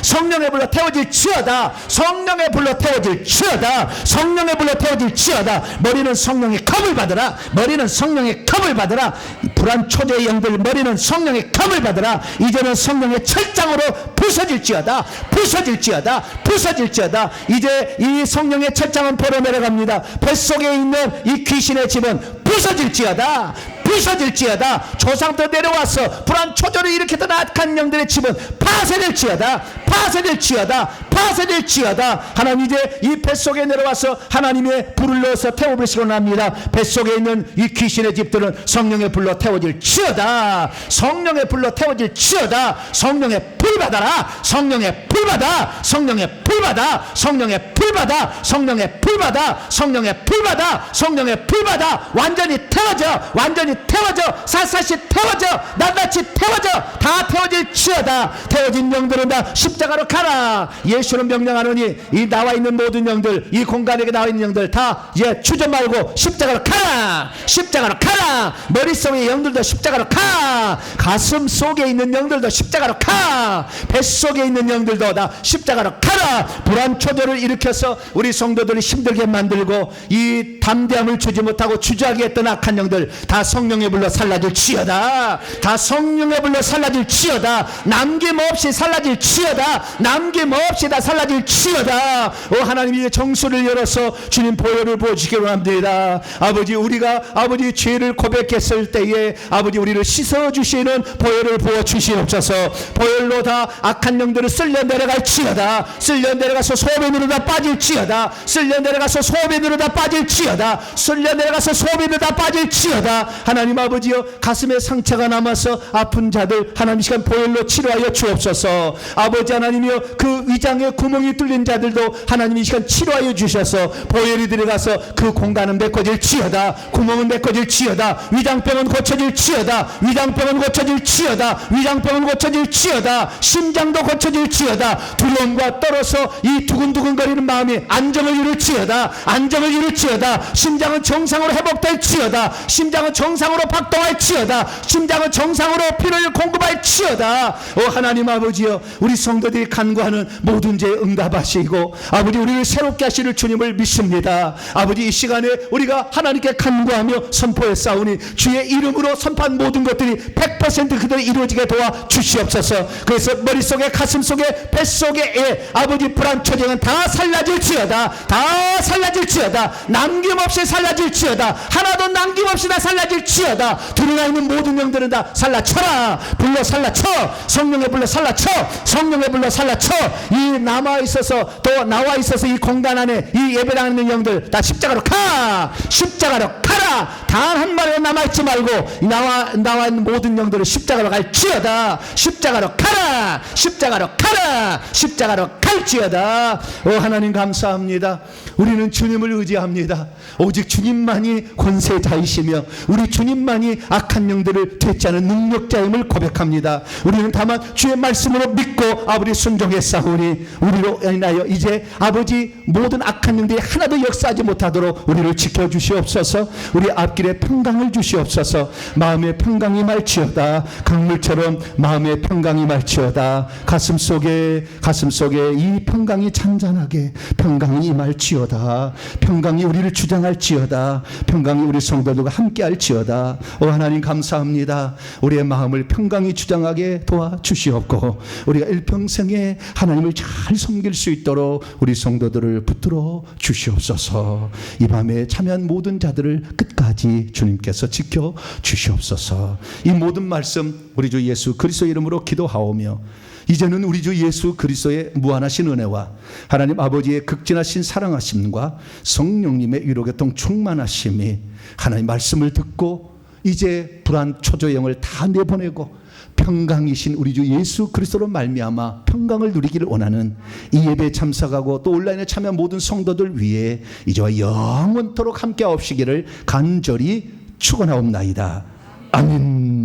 성령의 불로 태워질 치어다. 성령의 불로 태워질 치어다. 성령의 불로 태워질 치어다. 머리는 성령의 검을 받으라. 머리는 성령의 검을 받으라. 불안 초대의 영들 머리는 성령의 검을 받으라. 이제는 성령의 철장으로 부서질지어다. 부서질지어다. 부서질지어다. 이제 이 성령의 철장은 보러 내려갑니다. 뱃속에 있는 이 귀신의 집은 부서질지어다. 부서질지어다. 조상도 내려와서 불안 초조를 일으켰던 악한 영들의 집은 파쇄될지어다. 파쇄될지어다. 파쇄될지어다. 하나님 이제 이 뱃속에 내려와서 하나님의 불을 넣어서 태워버리시고 납니다. 뱃속에 있는 이 귀신의 집들은 성령의 불로 태워질지어다. 성령의 불로 태워질지어다. 성령의 불 받아라. 성령의 불 받아. 성령의 불 받아. 성령의 불 받아. 성령의 불 받아. 성령의 불 받아. 성령의 불 받아. 완전히 태워져. 완전히 태워져. 샅샅이 태워져. 낱낱이 태워져. 다 태워질지어다. 태워진 영들은 다 십자가로 가라. 예수는 명령하노니 이 나와 있는 모든 영들, 이 공간에 나와 있는 영들 다 이제 주저 말고 십자가로 가라. 십자가로 가라. 머릿속의 영들도 십자가로 가. 가슴 속에 있는 영들도 십자가로 가. 뱃속에 있는 영들도 다 십자가로 가라. 불안 초조를 일으켜서 우리 성도들을 힘들게 만들고 이 담대함을 주지 못하고 주저하게 했던 악한 영들 다 성령의 불로 살라질지어다. 다 성령의 불로 살라질지어다. 남김없이 살라질지어다. 남김없이 다 살라질지어다. 오 하나님 이제 정수를 열어서 주님 보혈을 부어주시기로 합니다. 아버지 우리가 아버지 죄를 고백했을 때에 아버지 우리를 씻어주시는 보혈을 부어주시옵소서. 보혈로 다 악한 영들을 쓸려 내려갈지어다. 쓸려 내려가서 소변으로 다 빠질지어다. 쓸려 내려가서 소변으로 다 빠질지어다. 쓸려 내려가서 소변으로 다 빠질지어다. 하나님 아버지여 가슴에 상처가 남아서 아픈 자들 하나님 시간 보혈로 치료하여 주옵소서. 아버지 하나님이여 그 위장에 구멍이 뚫린 자들도 하나님 이 시간 치료하여 주셔서 보혈이 들어가서 그 공간은 메꿔질지어다. 구멍은 메꿔질지어다. 위장병은 고쳐질지어다. 위장병은 고쳐질지어다. 위장병은 고쳐질지어다. 심장도 고쳐질지어다. 두려움과 떨어서 이 두근두근거리는 마음이 안정을 이룰지어다. 안정을 이룰지어다. 심장은 정상으로 회복될지어다. 심장은 정상으로 박동할지어다. 심장은 정상으로 피를 공급할지어다. 오 하나님 아버지여 우리 성도들이 간구하는 모든 죄에 응답하시고 아버지 우리를 새롭게 하시는 주님을 믿습니다. 아버지 이 시간에 우리가 하나님께 간구하며 선포해 싸우니 주의 이름으로 선포한 모든 것들이 100% 그대로 이루어지게 도와 주시옵소서. 그래서 머릿속에 가슴속에 뱃속에 아버지 불안 초정은 다 살라질지어다. 다 살라질지어다. 남김없이 살라질지어다. 하나도 남김없이 다 살라질지어다. 드러나 있는 모든 영들은 다 살라쳐라. 불러 살라쳐. 성령의 불러 살라쳐. 성령의 불러 살라쳐. 이 남아있어서 또 나와있어서 이 공간 안에 이 예배당에 있는 영들 다 십자가로 가. 십자가로 가라. 단 한 마리가 남아있지 말고 나와 있는 모든 영들을 십자가로 갈지어다. 십자가로 가라. 십자가로 가라. 십자가로 갈지어다. 하나님 감사합니다. 우리는 주님을 의지합니다. 오직 주님만이 권세자이시며 우리 주님만이 악한 영들을 퇴치하는 능력자임을 고백합니다. 우리는 다만 주의 말씀으로 믿고 아버지 순종했사오니 우리로 인하여 이제 아버지 모든 악한 영들이 하나도 역사하지 못하도록 우리를 지켜주시옵소서. 우리 앞길에 평강을 주시옵소서. 마음의 평강이 말지어다. 강물처럼 마음의 평강이 말지어다. 가슴속에 이 평강이 잔잔하게 평강이 말지어다. 평강이 우리를 주장할지어다. 평강이 우리 성도들과 함께할지어다. 하나님 감사합니다. 우리의 마음을 평강이 주장하게 도와주시옵고 우리가 일평생에 하나님을 잘 섬길 수 있도록 우리 성도들을 붙들어 주시옵소서. 이 밤에 참여한 모든 자들을 끝까지 주님께서 지켜 주시옵소서. 이 모든 말씀 우리 주 예수 그리스도의 이름으로 기도하오며 이제는 우리 주 예수 그리스도의 무한하신 은혜와 하나님 아버지의 극진하신 사랑하심과 성령님의 위로교통 충만하심이 하나님 말씀을 듣고 이제 불안 초조영을 다 내보내고 평강이신 우리 주 예수 그리스도로 말미암아 평강을 누리기를 원하는 이 예배에 참석하고 또 온라인에 참여한 모든 성도들 위해 이제와 영원토록 함께하옵시기를 간절히 축원하옵나이다. 아멘.